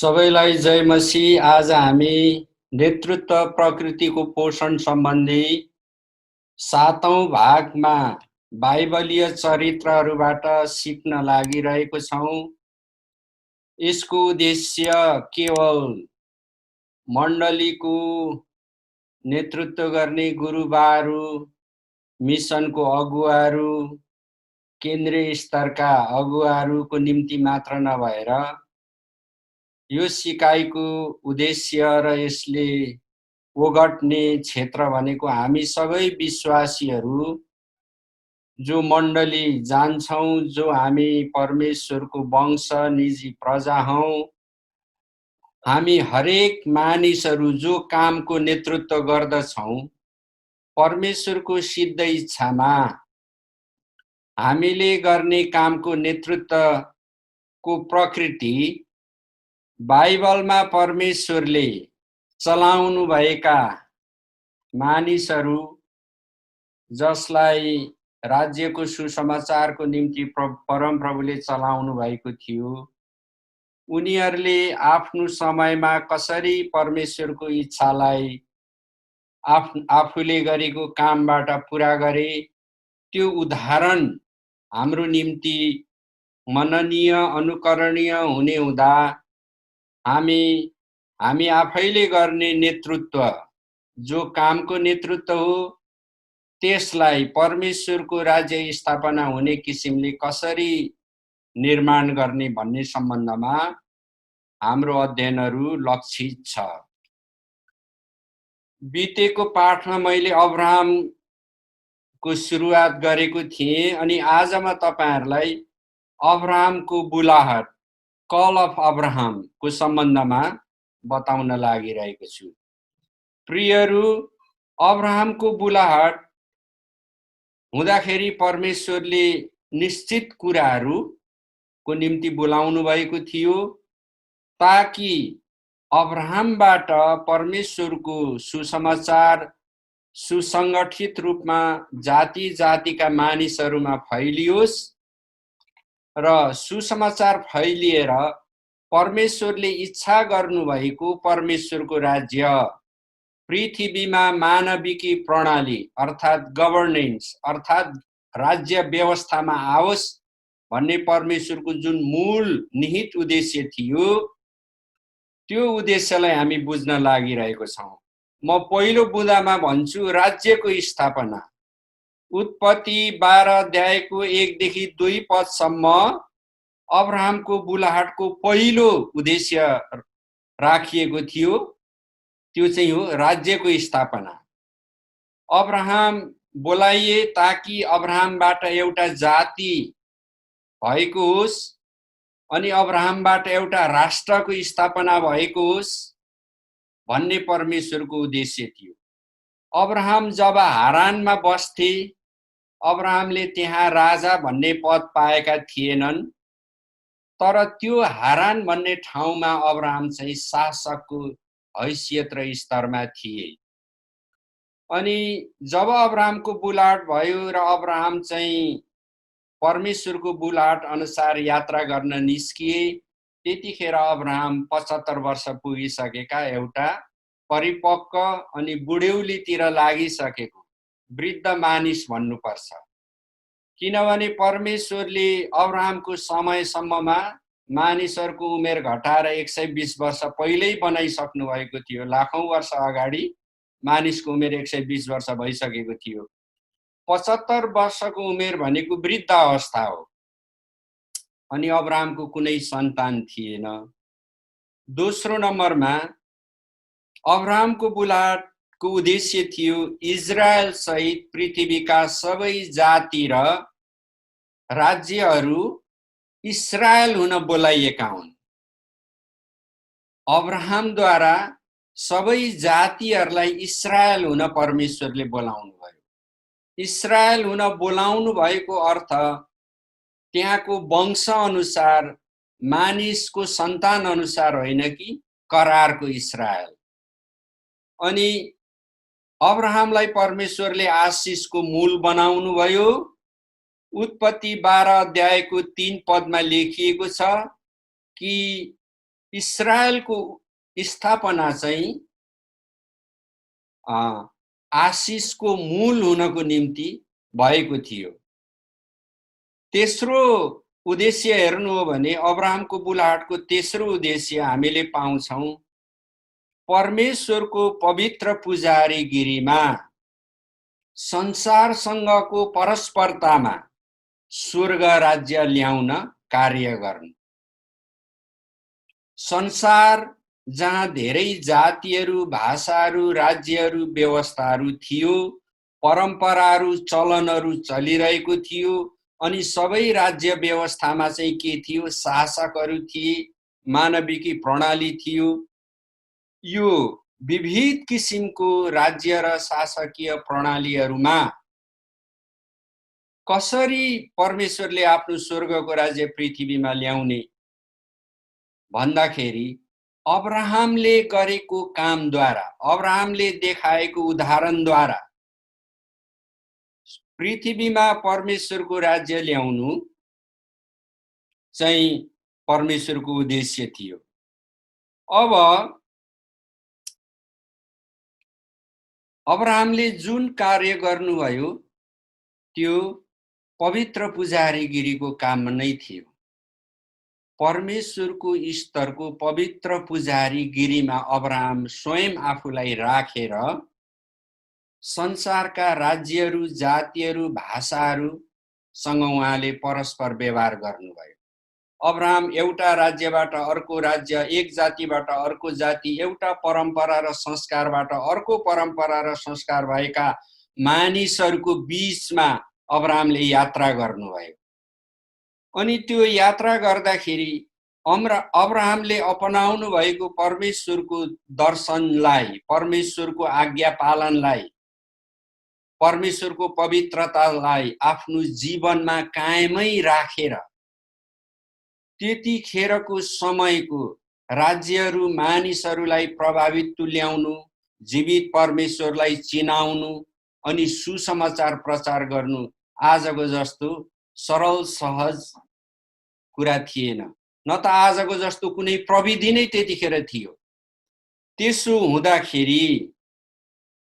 सबैलाई जय मसीह। आज हामी नेतृत्व प्रकृतिको पोषण सम्बन्धी 7औं भागमा बाइबलीय चरित्रहरूबाट सिक्न लागिरहेको छौं। यसको उद्देश्य केवल मण्डलीको नेतृत्व गर्ने गुरुबाहरू, मिसनको अगुवाहरू, केन्द्रीय स्तरका अगुवाहरूको निम्ति मात्र नभएर यो सिकाइको उद्देश्य र यसले ओगट्ने क्षेत्र भनेको हामी सबै विश्वासीहरू जो मण्डली जान्छौं, जो हामी परमेश्वरको वंश निजी प्रजा हौं, हामी हरेक मानिसहरू जो कामको नेतृत्व गर्दछौं, परमेश्वरको सिद्ध इच्छामा हामीले गर्ने कामको नेतृत्वको प्रकृति बाइबलमा परमेश्वरले चलाउनु भएका मानिसहरू जसलाई राज्यको सुसमाचारको निम्ति परमप्रभुले चलाउनु भएको थियो, उनीहरूले आफ्नो समयमा कसरी परमेश्वरको इच्छालाई आफूले गरेको कामबाट पुरा गरे, त्यो उदाहरण हाम्रो निम्ति मननीय अनुकरणीय हुने हुँदा हामी आफैले गर्ने नेतृत्व जो कामको नेतृत्व हो, त्यसलाई परमेश्वरको राज्य स्थापना हुने किसिमले कसरी निर्माण गर्ने भन्ने सम्बन्धमा हाम्रो अध्ययनहरू लक्षित छ। बितेको पाठमा मैले अब्राहमको सुरुवात गरेको थिएँ अनि आज म तपाईहरुलाई अब्राहमको बुलाहट, कल अफ अब्राहम को सम्बन्धमा बताउन लागिरहेको छु। प्रियहरू, अब्राहमको बुलाहट हुँदाखेरि परमेश्वरले निश्चित कुराहरूको निम्ति बोलाउनु भएको थियो ताकि अब्राहमबाट परमेश्वरको सुसमाचार सुसंगठित रूपमा जाति जातिका मानिसहरूमा फैलियोस् र सुसमाचार फैलिएर परमेश्वरले इच्छा गर्नुभएको परमेश्वरको राज्य पृथ्वीमा मानविकी प्रणाली अर्थात् गभर्नेन्स अर्थात् राज्य व्यवस्थामा आओस् भन्ने परमेश्वरको जुन मूल निहित उद्देश्य थियो, त्यो उद्देश्यलाई हामी बुझ्न लागिरहेको छौं। म पहिलो बुँदामा भन्छु राज्यको स्थापना। उत्पत्ति 12 अध्यायको 1 देखि 2 पदसम्म अब्राहमको बुलाहटको पहिलो उद्देश्य राखिएको थियो, त्यो चाहिँ हो राज्यको स्थापना। अब्राहम बोलाइए ताकि अब्राहमबाट एउटा जाति भएको होस् अनि अब्राहमबाट एउटा राष्ट्रको स्थापना भएको होस् भन्ने परमेश्वरको उद्देश्य थियो। अब्राहम जब हारानमा बस्थे, अब्राहमले त्यहाँ राजा भन्ने पद पाएका थिएनन्, तर त्यो हारान भन्ने ठाउँमा अब्राहम चाहिँ शासकको हैसियत र स्तरमा थिए। अनि जब अब्राहमको बुलाहट भयो र अब्राहम चाहिँ परमेश्वरको बुलाहट अनुसार यात्रा गर्न निस्किए, त्यतिखेर अब्राहम 75 वर्ष पुगिसकेका एउटा परिपक्व अनि बुढ्यौलीतिर लागिसकेको वृद्ध मानिस भन्नुपर्छ। किनभने परमेश्वरले अब्राहमको समयसम्ममा मानिसहरूको उमेर घटाएर 120 वर्ष पहिल्यै बनाइसक्नु भएको थियो। लाखौं वर्ष अगाडि मानिसको उमेर 120 वर्ष भइसकेको थियो। 75 वर्षको उमेर भनेको वृद्ध अवस्था हो अनि अब्राहमको कुनै सन्तान थिएन। दोस्रो नम्बरमा अब्राहमको बुलाहटको उद्देश्य थियो इजरायल सहित पृथ्वीका सबै जाति र राज्यहरू इस्रायल हुन बोलाइएका हुन्। अब्राहमद्वारा सबै जातिहरूलाई इस्रायल हुन परमेश्वरले बोलाउनु भयो। इस्रायल हुन बोलाउनु भएको अर्थ त्यहाँको वंश अनुसार, मानिसको सन्तान अनुसार होइन कि करारको इस्रायल। अनि अब्राहमलाई परमेश्वरले आशिषको मूल बनाउनु भयो। उत्पत्ति 12 अध्यायको 3 पदमा लेखिएको छ कि इस्रायलको स्थापना चाहिँ आशिषको मूल हुनको निम्ति भएको थियो। तेस्रो उद्देश्य हेर्नु हो भने अब्राहमको बुलाहटको तेस्रो उद्देश्य हामीले पाउँछौं परमेश्वरको पवित्र पुजारीगिरीमा संसारसँगको परस्परतामा स्वर्ग राज्य ल्याउन कार्य गर्नु। संसार जहाँ धेरै जातिहरू, भाषाहरू, राज्यहरू, व्यवस्थाहरू थियो, परम्पराहरू, चलनहरू चलिरहेको थियो, अनि सबै राज्य व्यवस्थामा चाहिँ के थियो? शासकहरू थिए, मानविकी प्रणाली थियो। यो विविध किसिमको राज्य र शासकीय प्रणालीहरूमा कसरी परमेश्वरले आफ्नो स्वर्गको राज्य पृथ्वीमा ल्याउने भन्दाखेरि अब्राहमले गरेको कामद्वारा, अब्राहमले देखाएको उदाहरणद्वारा पृथ्वीमा परमेश्वरको राज्य ल्याउनु चाहिँ परमेश्वरको उद्देश्य थियो। अब अब्राहमले जुन कार्य गर्नुभयो त्यो पवित्र पुजारीगिरीको काम नै थियो। परमेश्वरको स्तरको पवित्र पुजारीगिरीमा अब्राहम स्वयं आफूलाई राखेर संसारका राज्यहरू, जातिहरू, भाषाहरूसँग उहाँले परस्पर व्यवहार गर्नुभयो। अब्राहम एउटा राज्यबाट अर्को राज्य, एक जातिबाट अर्को जाति, एउटा परम्परा र संस्कारबाट अर्को परम्परा र संस्कार भएका मानिसहरूको बीचमा अब्राहमले यात्रा गर्नुभयो। अनि त्यो यात्रा गर्दाखेरि अब्राहमले अपनाउनु भएको परमेश्वरको दर्शनलाई, परमेश्वरको आज्ञा पालनलाई, परमेश्वरको पवित्रतालाई आफ्नो जीवनमा कायमै राखेर त्यतिखेरको समयको राज्यहरू, मानिसहरूलाई प्रभावित तुल्याउनु, जीवित परमेश्वरलाई चिनाउनु अनि सुसमाचार प्रचार गर्नु आजको जस्तो सरल सहज कुरा थिएन। न त आजको जस्तो कुनै प्रविधि नै त्यतिखेर थियो। त्यसो हुँदाखेरि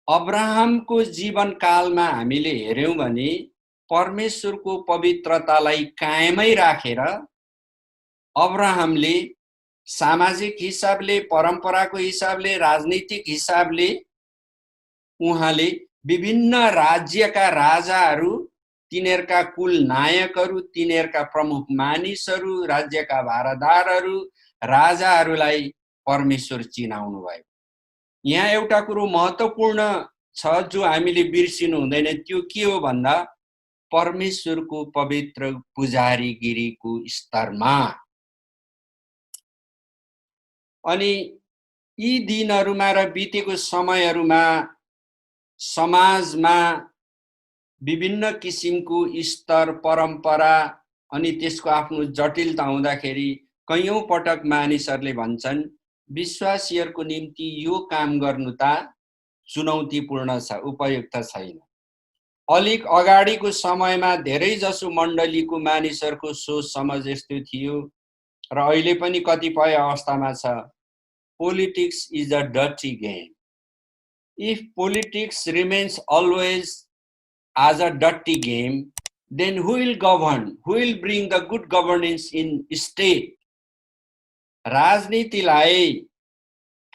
अब्राहमको जीवनकालमा हामीले हेर्यौं भने परमेश्वरको पवित्रतालाई कायमै राखेर अब्राहमले सामाजिक हिसाबले, परम्पराको हिसाबले, राजनीतिक हिसाबले उहाँले विभिन्न राज्यका राजाहरू, तिनीहरूका कुल नायकहरू, तिनीहरूका प्रमुख मानिसहरू, राज्यका भारदारहरू, राजाहरूलाई परमेश्वर चिनाउनु भयो। यहाँ एउटा कुरो महत्त्वपूर्ण छ जो हामीले बिर्सिनु हुँदैन। त्यो के हो भन्दा परमेश्वरको पवित्र पुजारीगिरीको स्तरमा। अनि यी दिनहरूमा र बितेको समयहरूमा समाजमा विभिन्न किसिमको स्तर, परम्परा अनि त्यसको आफ्नो जटिलता हुँदाखेरि कयौं पटक मानिसहरूले भन्छन् विश्वासीहरूको निम्ति यो काम गर्नु त चुनौतीपूर्ण छ, उपयुक्त छैन। अलिक अगाडिको समयमा धेरै जसो मण्डलीको मानिसहरूको सोच समझ यस्तो थियो र अहिले पनि कतिपय अवस्थामा छ। Politics is a dirty game. If politics remains always as a dirty game, then who will govern? Who will bring the good governance in state? राजनीतिलाई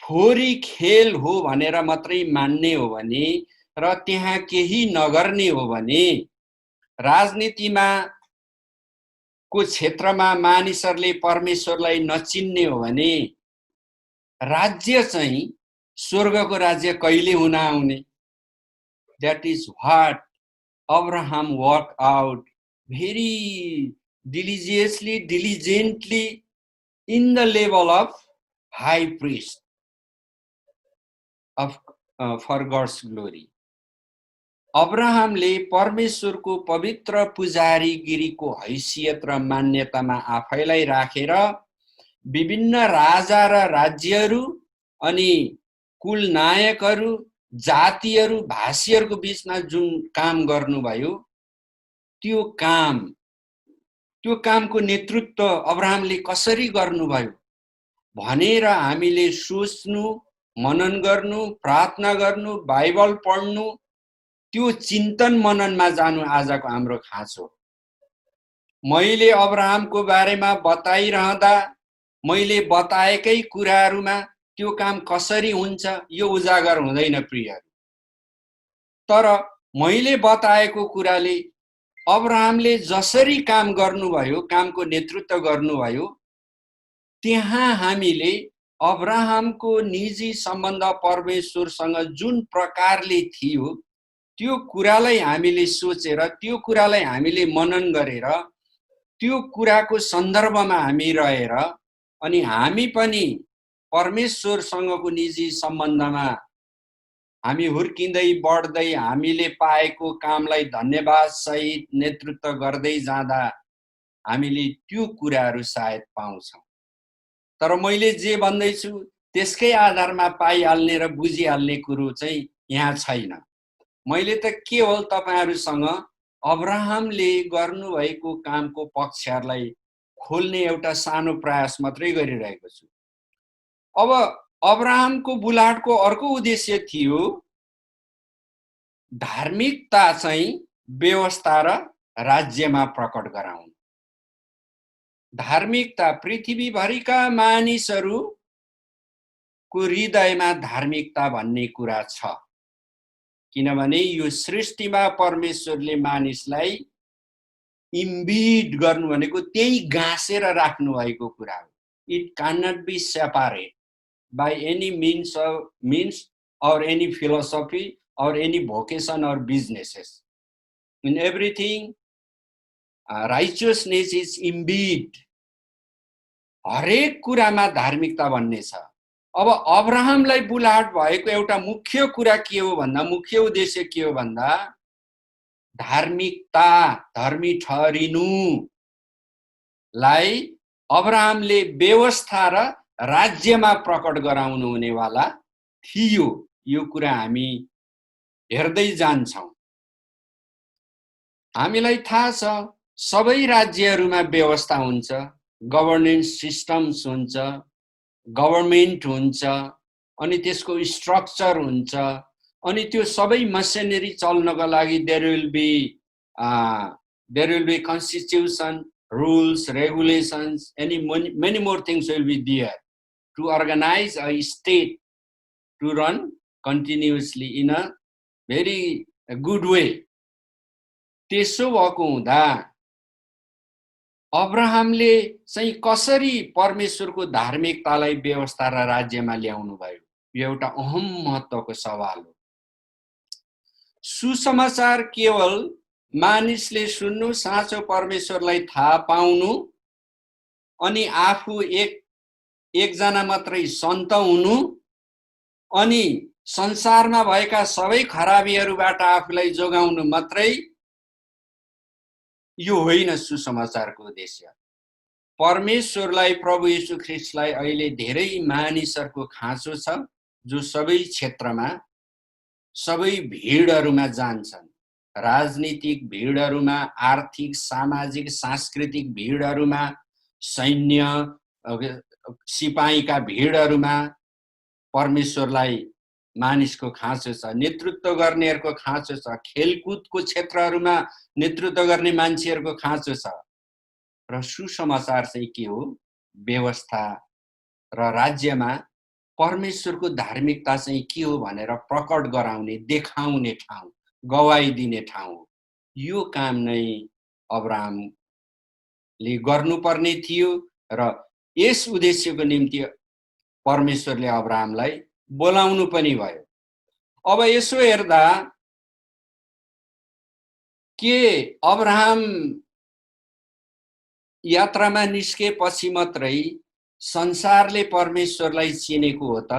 फोरी खेल हो भनेर मात्रै मान्ने हो भने र त्यहाँ केही नगर्ने हो भने, राजनीतिमा को क्षेत्रमा मानिसहरूले परमेश्वरलाई नचिन्ने हो भने राज्य चाहिँ स्वर्गको राज्य कहिले हुन आउने? That is what Abraham worked out very diligently in the level of high priest of for God's glory. अब्राहमले परमेश्वरको पवित्र पुजारीगिरीको हैसियत र मान्यतामा आफैलाई राखेर विभिन्न राजा र राज्यहरू अनि कुल नायकहरू, जातिहरू, भाषीहरूको बीचमा जुन काम गर्नुभयो त्यो कामको नेतृत्व अब्राहमले कसरी गर्नुभयो भनेर हामीले सोच्नु, मनन गर्नु, प्रार्थना गर्नु, बाइबल पढ्नु, त्यो चिन्तन मननमा जानु आजको हाम्रो खाँचो। मैले अब्राहमको बारेमा बताइरहँदा मैले बताएकै कुराहरूमा त्यो काम कसरी हुन्छ यो उजागर हुँदैन प्रियहरू। तर मैले बताएको कुराले अब्राहमले जसरी काम गर्नुभयो, कामको नेतृत्व गर्नुभयो, त्यहाँ हामीले अब्राहमको निजी सम्बन्ध परमेश्वरसँग जुन प्रकारले थियो त्यो कुरालाई हामीले सोचेर, त्यो कुरालाई हामीले मनन गरेर, त्यो कुराको सन्दर्भमा हामी रहेर अनि हामी पनि परमेश्वरसँगको निजी सम्बन्धमा हामी हुर्किँदै बढ्दै हामीले पाएको कामलाई धन्यवाद सहित नेतृत्व गर्दै जाँदा हामीले त्यो कुराहरू सायद पाउँछौँ। तर मैले जे भन्दैछु त्यसकै आधारमा पाइहाल्ने र बुझिहाल्ने कुरो चाहिँ यहाँ छैन। मैले त केवल तपाईहरुसँग अब्राहमले गर्नुभएको कामको पक्षहरूलाई खोल्ने एउटा सानो प्रयास मात्रै गरिरहेको छु। अब अब्राहमको बुलाहटको अर्को उद्देश्य थियो धार्मिकता चाहिँ व्यवस्था र राज्यमा प्रकट गराउनु। धार्मिकता पृथ्वीभरिका मानिसहरूको हृदयमा धार्मिकता भन्ने कुरा छ, किनभने यो सृष्टिमा परमेश्वरले मानिसलाई इम्बिड गर्नु भनेको त्यही गाँसेर राख्नु भएको कुरा हो। It can not be separate by any means or any philosophy or any vocation or businesses. In everything, righteousness is imbued. हरेक कुरामा धार्मिकता भन्ने छ। अब अब्राहमलाई बुलाहट भएको एउटा मुख्य कुरा के हो भन्दा, मुख्य उद्देश्य के हो भन्दा धार्मिकता, धर्मी ठहरिनुलाई अब्राहमले व्यवस्था र राज्यमा प्रकट गराउनु हुनेवाला थियो। यो कुरा हामी हेर्दै जान्छौं। हामीलाई थाहा छ सबै राज्यहरूमा व्यवस्था हुन्छ, गभर्नेन्स सिस्टम्स हुन्छ, गभर्नमेन्ट हुन्छ, अनि त्यसको स्ट्रक्चर हुन्छ, अनि त्यो सबै मसिनरी चल्नको लागि there will be constitution, rules, regulations, many more things will be there to organize a state to run continuously in a very good way. त्यसो भएको हुँदा अब्राहमले चाहिँ कसरी परमेश्वरको धार्मिकतालाई व्यवस्था र राज्यमा ल्याउनु भयो, यो एउटा अहम महत्त्वको सवाल हो। सुसमाचार केवल मानिसले सुन्नु, साँचो परमेश्वरलाई थाहा पाउनु, अनि आफू एकजना मात्रै सन्त हुनु, अनि संसारमा भएका सबै खराबीहरूबाट आफूलाई जोगाउनु मात्रै यो होइन सुसमाचारको उद्देश्य। परमेश्वरलाई, प्रभु येशू ख्रीष्टलाई अहिले धेरै मानिसहरूको खाँचो छ जो सबै क्षेत्रमा, सबै भिडहरूमा जान्छन्। राजनीतिक भिडहरूमा, आर्थिक, सामाजिक, सांस्कृतिक भिडहरूमा, सैन्य सिपाहीका भिडहरूमा परमेश्वरलाई मानिसको खाँचो छ, नेतृत्व गर्नेहरूको खाँचो छ, खेलकुदको क्षेत्रहरूमा नेतृत्व गर्ने मान्छेहरूको खाँचो छ। र सुसमाचार चाहिँ के हो? व्यवस्था र राज्यमा परमेश्वरको धार्मिकता चाहिँ के हो भनेर प्रकट गराउने, देखाउने ठाउँ, गवाई दिने ठाउँ। यो काम नै अब्राहमले गर्नुपर्ने थियो र यस उद्देश्यको निम्ति परमेश्वरले अब्राहमलाई बोलाउनु पनि भयो। अब यसो हेर्दा के अब्राहम यात्रामा निस्केपछि मात्रै संसारले परमेश्वरलाई चिनेको हो त?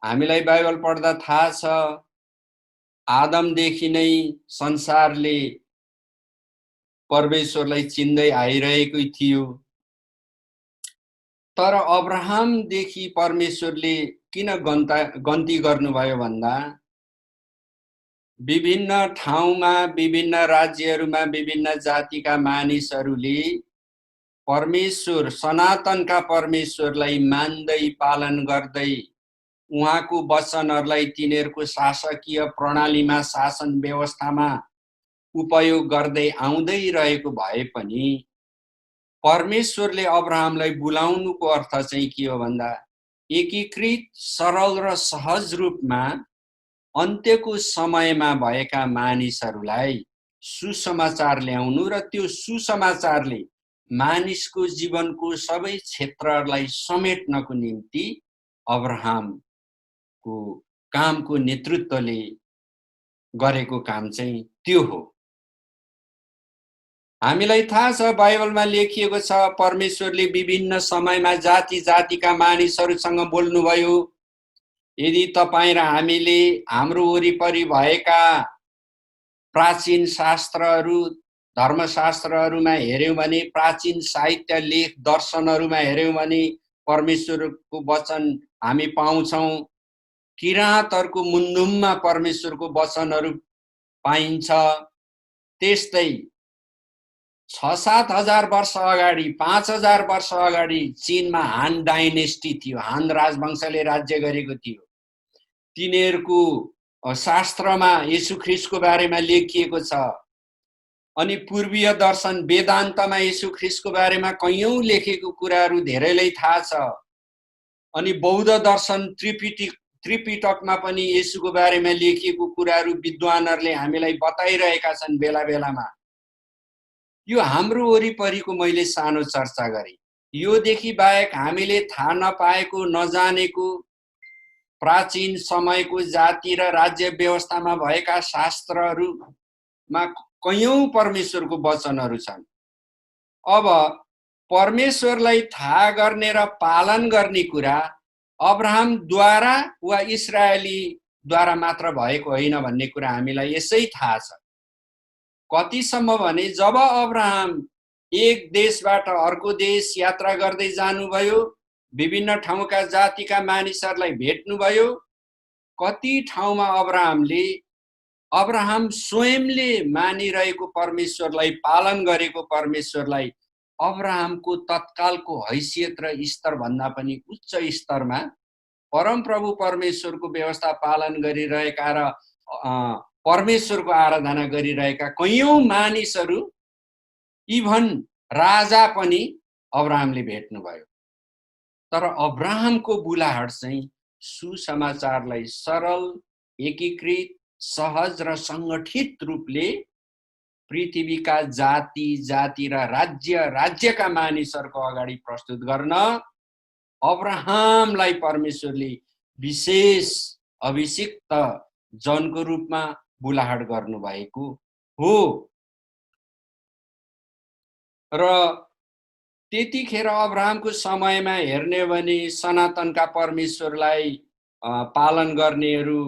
हामीलाई बाइबल पढ्दा थाहा छ आदमदेखि नै संसारले परमेश्वरलाई चिन्दै आइरहेको थियो। तर अब्राहमदेखि परमेश्वरले किन गन्ती गर्नुभयो भन्दा विभिन्न ठाउँमा, विभिन्न राज्यहरूमा, विभिन्न जातिका मानिसहरूले परमेश्वर सनातनका परमेश्वरलाई मान्दै पालन गर्दै उहाँको वचनहरूलाई तिनीहरूको शासकीय प्रणालीमा शासन व्यवस्थामा उपयोग गर्दै आउँदै रहेको भए पनि परमेश्वरले अब्राहमलाई बोलाउनुको अर्थ चाहिँ के हो भन्दा एकीकृत सरल र सहज रूपमा अन्त्यको समयमा भएका मानिसहरूलाई सुसमाचार ल्याउनु र त्यो सुसमाचारले मानिसको जीवनको सबै क्षेत्रहरूलाई समेट्नको निम्ति अब्राहमको कामको नेतृत्वले गरेको काम चाहिँ त्यो हो। हामीलाई थाहा छ बाइबलमा लेखिएको छ परमेश्वरले विभिन्न समयमा जाति जातिका मानिसहरूसँग बोल्नुभयो। यदि तपाईं र हामीले हाम्रो वरिपरि भएका प्राचीन शास्त्रहरू धर्मशास्त्रहरूमा हेर्यौं भने प्राचीन साहित्य लेख दर्शनहरूमा हेर्यौं भने परमेश्वरको वचन हामी पाउँछौं। किराँतहरूको मुन्धुममा परमेश्वरको वचनहरू पाइन्छ। त्यस्तै 6-7 हजार वर्ष अगाडि 5000 वर्ष अगाडि चीनमा हान डाइनेस्टी थियो। हान राजवंशले राज्य गरेको थियो। तिनीहरूको शास्त्रमा येशू ख्रीष्टको बारेमा लेखिएको छ। अनि पूर्वीय दर्शन वेदान्तमा येशू ख्रीष्टको बारेमा कैयौं लेखेको कुराहरू धेरैलाई थाहा छ। अनि बौद्ध दर्शन त्रिपिटकमा पनि येशूको बारेमा लेखिएको कुराहरू विद्वानहरूले हामीलाई बताइरहेका छन् बेला बेलामा। यो हाम्रो वरिपरिको मैले सानो चर्चा गरे। योदेखि बाहेक हामीले थाहा नपाएको नजानेको प्राचीन समयको जाति र राज्य व्यवस्थामा भएका शास्त्रहरूमा कैयौं परमेश्वरको वचनहरू छन्। अब परमेश्वरलाई थाहा गर्ने र पालन गर्ने कुरा अब्राहमद्वारा वा इस्राएलीद्वारा मात्र भएको होइन भन्ने कुरा हामीलाई यसै थाहा छ। कतिसम्म भने जब अब्राहम एक देशबाट अर्को देश यात्रा गर्दै जानुभयो, विभिन्न ठाउँका जातिका मानिसहरूलाई भेट्नुभयो, कति ठाउँमा अब्राहम स्वयंले मानिरहेको परमेश्वरलाई पालन गरेको परमेश्वरलाई अब्राहमको तत्कालको हैसियत र स्तर भन्दा पनि उच्च स्तरमा परमप्रभु परमेश्वरको व्यवस्था पालन गरिरहेका र परमेश्वरको आराधना गरिरहेका कैयौं मानिसहरू इभन राजा पनि अब्राहमले भेट्नुभयो। तर अब्राहमको बुलाहट चाहिँ सुसमाचारलाई सरल, एकीकृत, सहज र संगठित रूपले पृथ्वीका जाति जाति र राज्यका मानिसहरूको अगाडि प्रस्तुत गर्न अब्राहमलाई परमेश्वरले विशेष अभिषिक्त जनको रूपमा बुलाहट गर्नुभएको हो। र त्यतिखेर अब्राहमको समयमा हेर्ने भने सनातनका परमेश्वरलाई पालन गर्नेहरू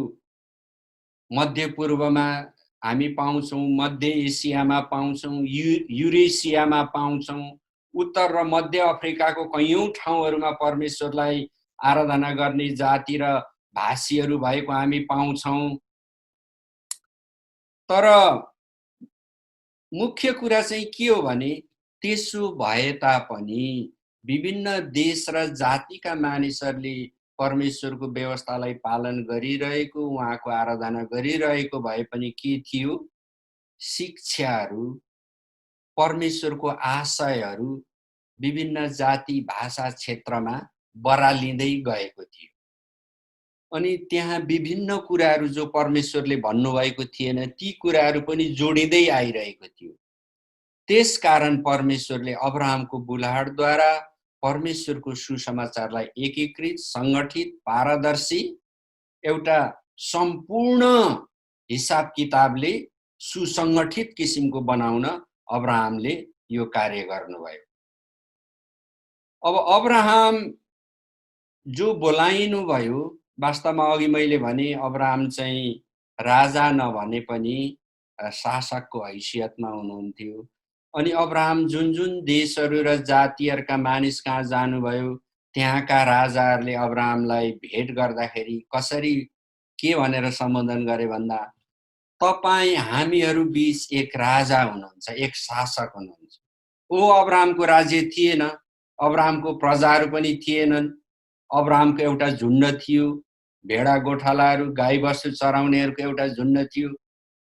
मध्य पूर्वमा हामी पाउँछौं, मध्य एसियामा पाउँछौं, युरेसियामा पाउँछौं, उत्तर र मध्य अफ्रिकाको कैयौं ठाउँहरूमा परमेश्वरलाई आराधना गर्ने जाति र भाषीहरू भएको हामी पाउँछौं। तर मुख्य कुरा चाहिँ के हो भने त्यसो भए तापनि विभिन्न देश र जातिका मानिसहरूले परमेश्वरको व्यवस्थालाई पालन गरिरहेको, उहाँको आराधना गरिरहेको भए पनि के थियो? शिक्षाहरू, परमेश्वरको आशयहरू विभिन्न जाति भाषा क्षेत्रमा बरालिँदै गएको थियो। अनि त्यहाँ विभिन्न कुराहरू जो परमेश्वरले भन्नुभएको थिएन ती कुराहरू पनि जोडिँदै आइरहेको थियो। त्यसकारण परमेश्वरले अब्राहमको बुलाहटद्वारा परमेश्वरको सुसमाचारलाई एकीकृत, संगठित, पारदर्शी एउटा सम्पूर्ण हिसाब किताबले सुसंगठित किसिमको बनाउन अब्राहमले यो कार्य गर्नुभयो। अब अब्राहम जो बोलाइनु भयो, वास्तवमा अघि मैले भने अब्राहम चाहिँ राजा नभने पनि शासकको हैसियतमा हुनुहुन्थ्यो। अनि अब्राहम जुन जुन देशहरू र जातिहरूका मानिस कहाँ जानुभयो त्यहाँका राजाहरूले अब्राहमलाई भेट गर्दाखेरि कसरी के भनेर सम्बोधन गरे भन्दा तपाईं हामीहरू बीच एक राजा हुनुहुन्छ, एक शासक हुनुहुन्छ। अब्राहमको राज्य थिएन, अब्राहमको प्रजाहरू पनि थिएनन्, अब्राहमको एउटा झुन्ड थियो, भेडा गोठालाहरू गाई बस्तु चराउनेहरूको एउटा झुन्ड थियो,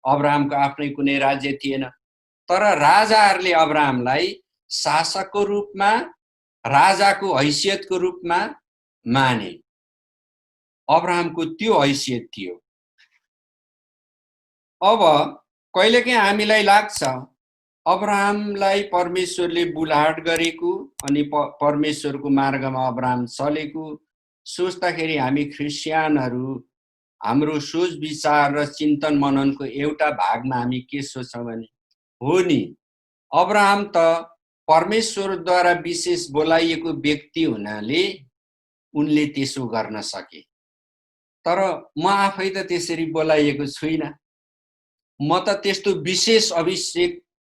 अब्राहमको आफ्नै कुनै राज्य थिएन। तर राजाहरूले अब्राहमलाई शासकको रूपमा, राजाको हैसियतको रूपमा माने। अब्राहमको त्यो हैसियत थियो। अब कहिलेकाहीँ हामीलाई लाग्छ अब्राहमलाई परमेश्वरले बुलाहट गरेको अनि परमेश्वरको मार्गमा अब्राहम चलेको सोच्दाखेरि हामी ख्रिस्टियनहरू हाम्रो सोच विचार र चिन्तन मननको एउटा भागमा हामी के सोच्छौँ भने हो नि, अब्राहम त परमेश्वरद्वारा विशेष बोलाइएको व्यक्ति हुनाले उनले त्यसो गर्न सके। तर म आफै त त्यसरी बोलाइएको छुइनँ। म त त्यस्तो विशेष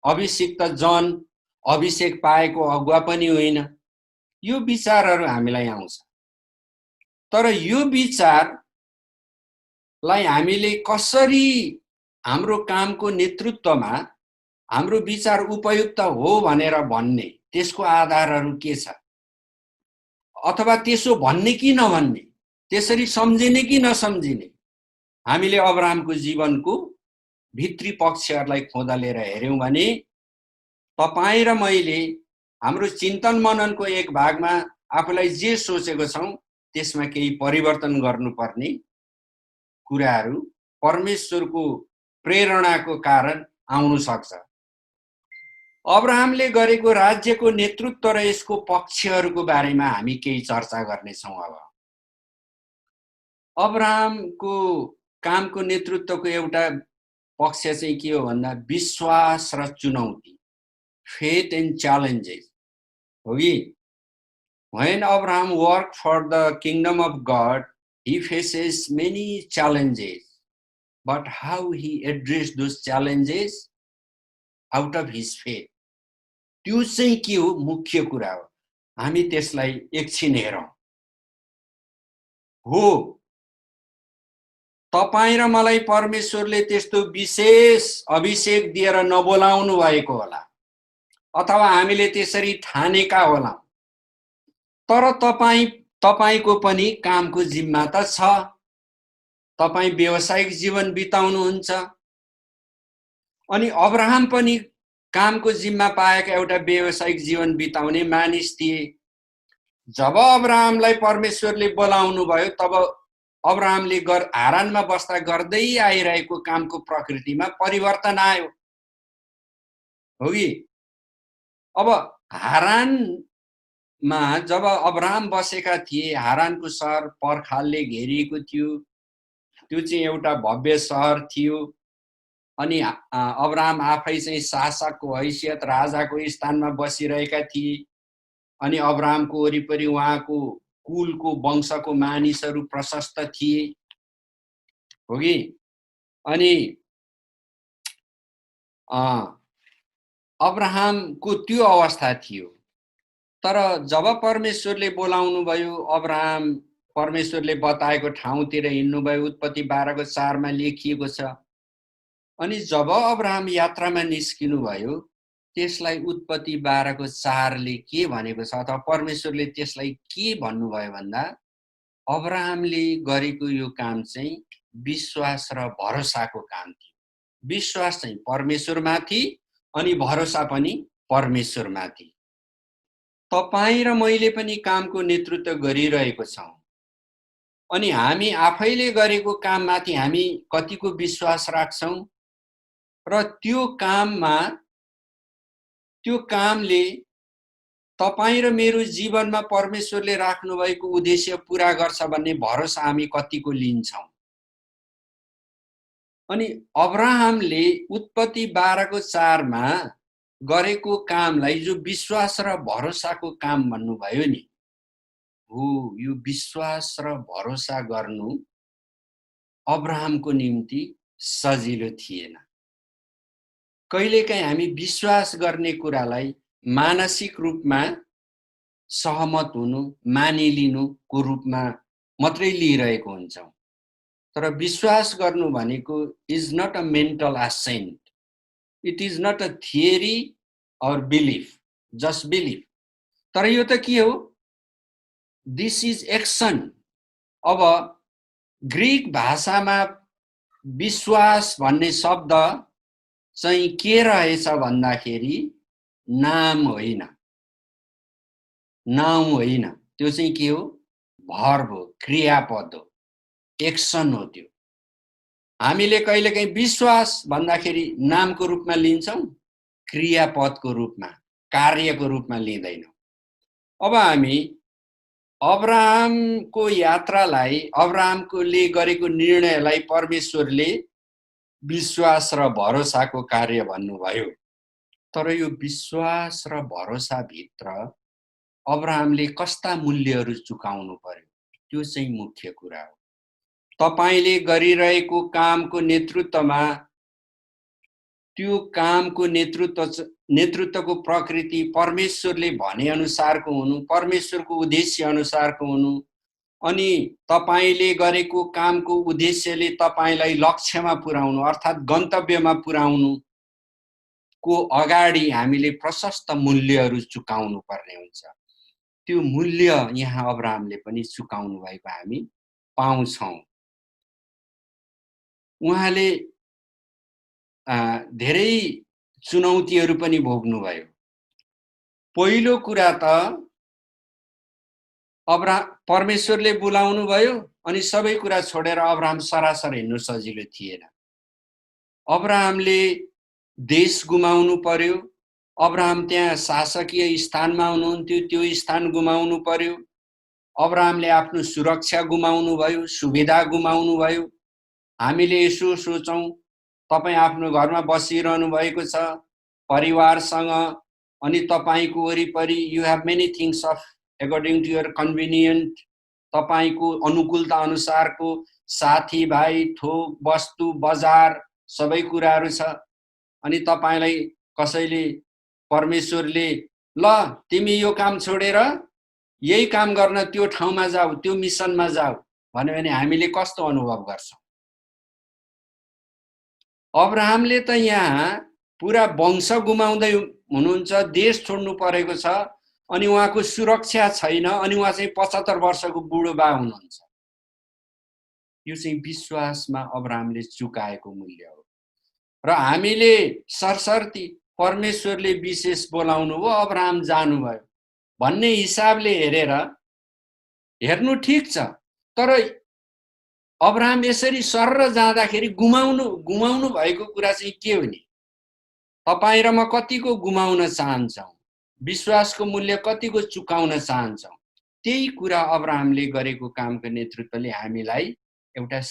अभिषिक्त जन अभिषेक पाएको अगुवा पनि होइन। यो विचारहरू हामीलाई आउँछ। तर यो विचारलाई हामीले कसरी हाम्रो कामको नेतृत्वमा हाम्रो विचार उपयुक्त हो भनेर भन्ने, त्यसको आधारहरू के छ? अथवा त्यसो भन्ने कि नभन्ने, त्यसरी सम्झिने कि नसम्झिने? हामीले अब्राहमको जीवनको भित्री पक्षहरूलाई खोदलेर हेर्यौं भने तपाई र मैले हाम्रो चिन्तन मननको एक भागमा आफूलाई जे सोचेको छौं त्यसमा केही परिवर्तन गर्नुपर्ने कुराहरू परमेश्वरको प्रेरणाको कारण आउन सक्छ। अब्राहमले गरेको राज्यको नेतृत्व र यसको पक्षहरूको बारेमा हामी केही चर्चा गर्नेछौँ। अब अब्राहमको कामको नेतृत्वको एउटा पक्ष चाहिँ के हो भन्दा विश्वास र चुनौती, faith and challenges हो कि when Abraham worked for the kingdom of God, he faces many challenges, but how he addressed those challenges out of his faith, त्यो चाहिँ के हो मुख्य कुरा हो। हामी त्यसलाई एकछिन हेरौं। हो, तपाई र मलाई परमेश्वरले त्यस्तो विशेष अभिषेक दिएर नबोलाउनु भएको होला, अथवा हामीले त्यसरी ठानेका होला। तर तपाईको पनि कामको जिम्मा त छ। तपाई व्यावसायिक जीवन बिताउनुहुन्छ अनि अब्राहम पनि कामको जिम्मा पाएका एउटा व्यावसायिक जीवन बिताउने मानिस थिए। जब अब्राहमलाई परमेश्वरले बोलाउनु भयो तब अब्राहमले हारानमा बस्दा गर्दै आइरहेको कामको प्रकृतिमा परिवर्तन आयो हो कि। अब हारानमा जब अब्राहम बसेका थिए, हारानको सहर पर्खालले घेरिएको थियो। त्यो चाहिँ एउटा भव्य सहर थियो अनि अब्राहम आफै चाहिँ शासकको हैसियत राजाको स्थानमा बसिरहेका थिए अनि अब्राहमको वरिपरि उहाँको कुलको वंशको मानिसहरू प्रशस्त थिए हो कि। अनि अब्राहमको त्यो अवस्था थियो। तर जब परमेश्वरले बोलाउनु भयो, अब्राहम परमेश्वरले बताएको ठाउँतिर हिँड्नु भयो। उत्पत्ति 12:4 मा लेखिएको छ। अनि जब अब्राहम यात्रामा निस्किनु भयो, त्यसलाई उत्पत्ति 12:4 ले के भनेको छ अथवा परमेश्वरले त्यसलाई के भन्नुभयो भन्दा अब्राहमले गरेको यो काम चाहिँ विश्वास र भरोसाको काम थियो। विश्वास चाहिँ परमेश्वरमाथि अनि भरोसा पनि परमेश्वरमाथि। तपाई र मैले पनि कामको नेतृत्व गरिरहेको छौं अनि हामी आफैले गरेको काममाथि हामी कतिको विश्वास राख्छौं र त्यो कामले तपाई र मेरो जीवनमा परमेश्वरले राख्नु भएको उद्देश्य पूरा गर्छ भन्ने भरोसा हामी कतिको लिन्छौं। अनि अब्राहमले उत्पत्ति 12:4 मा गरेको कामलाई जो विश्वास र भरोसाको काम भन्नुभयो नि, हो यो विश्वास र भरोसा गर्नु अब्राहमको निम्ति सजिलो थिएन। कहिलेकाहीँ हामी विश्वास गर्ने कुरालाई मानसिक रूपमा सहमत हुनु, मानिलिनुको रूपमा मात्रै लिइरहेको हुन्छौं। तर विश्वास गर्नु भनेको is not a mental assent, it is not a theory or belief. Just believe. तर यो त के हो? This is action. अब ग्रीक भाषामा विश्वास भन्ने शब्द चाहिँ के रहेछ भन्दाखेरि नाम होइन, नाउन होइन, त्यो चाहिँ के हो? भर्ब हो, क्रियापद हो, एक्सन हो। त्यो हामीले कहिलेकाहीँ विश्वास भन्दाखेरि नामको रूपमा लिन्छौँ, क्रियापदको रूपमा, कार्यको रूपमा लिँदैनौँ। अब हामी अब्राहमको यात्रालाई, अब्राहमकोले गरेको निर्णयलाई परमेश्वरले विश्वास र भरोसाको कार्य भन्नुभयो। तर यो विश्वास र भरोसा भित्र अब्राहमले कस्ता मूल्यहरू चुकाउनु पर्यो, त्यो चाहिँ मुख्य कुरा हो। तपाईले गरिरहेको कामको नेतृत्वमा त्यो कामको नेतृत्वको प्रकृति परमेश्वरले भने अनुसारको हुनु, परमेश्वरको उद्देश्य अनुसारको हुनु, अनि तपाईले गरेको कामको उद्देश्यले तपाईलाई लक्ष्यमा पुर्याउनु अर्थात् गन्तव्यमा पुर्याउनु को अगाडि हामीले प्रशस्त मूल्यहरू चुकाउनु पर्ने हुन्छ। त्यो मूल्य यहाँ अब्राहमले पनि चुकाउनु भएको हामी पाउँछौं। उहाँले धेरै चुनौतीहरू पनि भोग्नुभयो। पहिलो कुरा त परमेश्वरले बोलाउनु भयो अनि सबै कुरा छोडेर अब्राहम सरासर हिँड्नु सजिलो थिएन। अब्राहमले देश गुमाउनु पर्यो, अब्राहम त्यहाँ शासकीय स्थानमा हुनुहुन्थ्यो, त्यो स्थान गुमाउनु पर्यो। अब्राहमले आफ्नो सुरक्षा गुमाउनु भयो, सुविधा गुमाउनु भयो। हामीले यसो सोचौं, तपाई आफ्नो घरमा बसिरहनु भएको छ परिवारसँग, अनि तपाईको वरिपरि you have many things of according to your convenient, तपाईको अनुकूलता अनुसारको साथी भाइ, थोक वस्तु, बजार सबै कुराहरू छ। अनि तपाईलाई कसैले परमेश्वरले ल तिमी यो काम छोडेर यही काम गर्न त्यो ठाउँमा जाऊ, त्यो मिसनमा जाऊ भन्यो भने हामीले कस्तो अनुभव गर्छौं? अब्राहमले त यहाँ पुरा वंश गुमाउँदै हुनुहुन्छ, देश छोड्नु परेको छ, अनि उहाँको सुरक्षा छैन, अनि उहाँ चाहिँ 75 वर्षको बुढो बा हुनुहुन्छ। यो चाहिँ विश्वासमा अब्राहमले चुकाएको मूल्य हो। र हामीले सरसर्ती परमेश्वरले विशेष बोलाउनु भयो, अब्राहम जानुभयो भन्ने हिसाबले हेर्नु ठिक छ, तर अब्राहम यसरी सर्र जाँदाखेरि गुमाउनु भएको कुरा चाहिँ के हो नि? तपाई र म कतिको गुमाउन चाहन्छौं, विश्वासको मूल्य कतिको चुकाउन चाहन्छौं, त्यही कुरा अब्राहमले गरेको कामको नेतृत्वले हामीलाई एउटा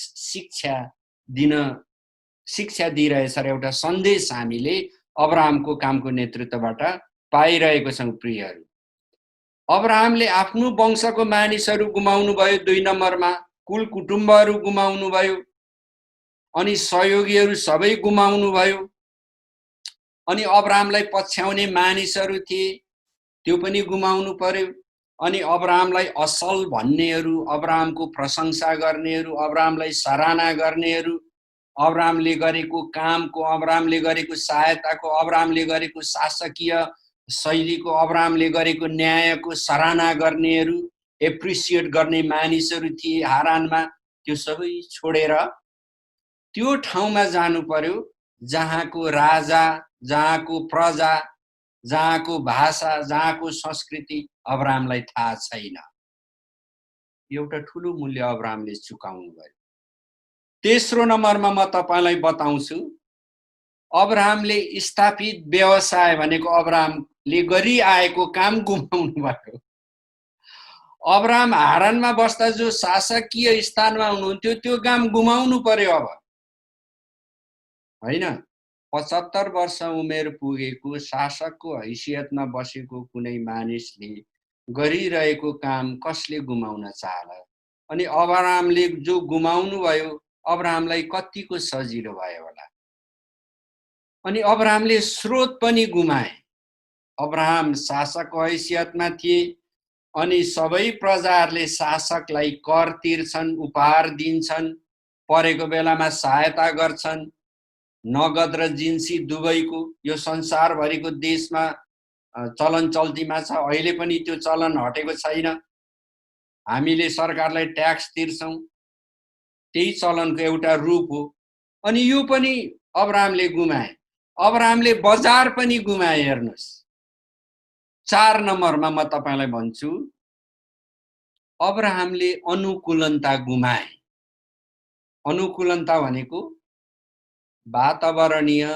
शिक्षा दिइरहेछ र एउटा सन्देश हामीले अब्राहमको कामको नेतृत्वबाट पाइरहेको छौं। प्रियहरू, अब्राहमले आफ्नो वंशको मानिसहरू गुमाउनु भयो, 2 नम्बरमा कुल कुटुम्बहरू गुमाउनु भयो, अनि सहयोगीहरू सबै गुमाउनु भयो, अनि अब्राहमलाई पछ्याउने मानिसहरू थिए त्यो पनि गुमाउनु पर्यो, अनि अब्राहमलाई असल भन्नेहरू, अब्राहमको प्रशंसा गर्नेहरू, अब्राहमलाई सराहना गर्नेहरू, अब्राहमले गरेको कामको, अब्राहमले गरेको सहायताको, अब्राहमले गरेको शासकीय शैलीको, अब्राहमले गरेको न्यायको सराहना गर्नेहरू, एप्रिसिएट गर्ने मानिसहरू थिए हारानमा। त्यो सबै छोडेर त्यो ठाउँमा जानु पर्यो जहाँको राजा, जहाँको प्रजा, जहाँको भाषा, जहाँको संस्कृति अब्राहमलाई थाहा छैन। एउटा ठूलो मूल्य अब्राहमले चुकाउनु भयो। तेस्रो नम्बरमा म तपाईलाई बताउँछु, अब्राहमले स्थापित व्यवसाय भनेको अब्राहमले गरिआएको काम गुमाउनु भयो। अब्राहम हारानमा बस्दा जो शासकीय स्थानमा हुनुहुन्थ्यो त्यो काम गुमाउनु पर्यो। अब हैन, 75 वर्ष उमेर पुगेको शासकको हैसियतमा बसेको कुनै मानिसले गरिरहेको काम कसले गुमाउन चाहला? अनि अब्राहमले जो गुमाउनु भयो, अब्राहमलाई कतिको सजिलो भयो होला। अनि अब्राहमले स्रोत पनि गुमाए। अब्राहम शासकको हैसियतमा थिए, अनि सबै प्रजाहरूले शासकलाई कर तिर्छन्, उपहार दिन्छन्, परेको बेलामा सहायता गर्छन्। नगद र जिन्सी दुवैको यो संसारभरिको देशमा चलन चल्तीमा छ। अहिले पनि त्यो चलन हटेको छैन। हामीले सरकारलाई ट्याक्स तिर्छौँ, त्यही चलनको एउटा रूप हो। अनि यो पनि अब्राहमले गुमाए। अब्राहमले बजार पनि गुमाए। हेर्नुहोस्, 4 नम्बरमा म तपाईलाई भन्छु, अब्राहमले अनुकूलनता गुमाए। अनुकूलनता भनेको वातावरणीय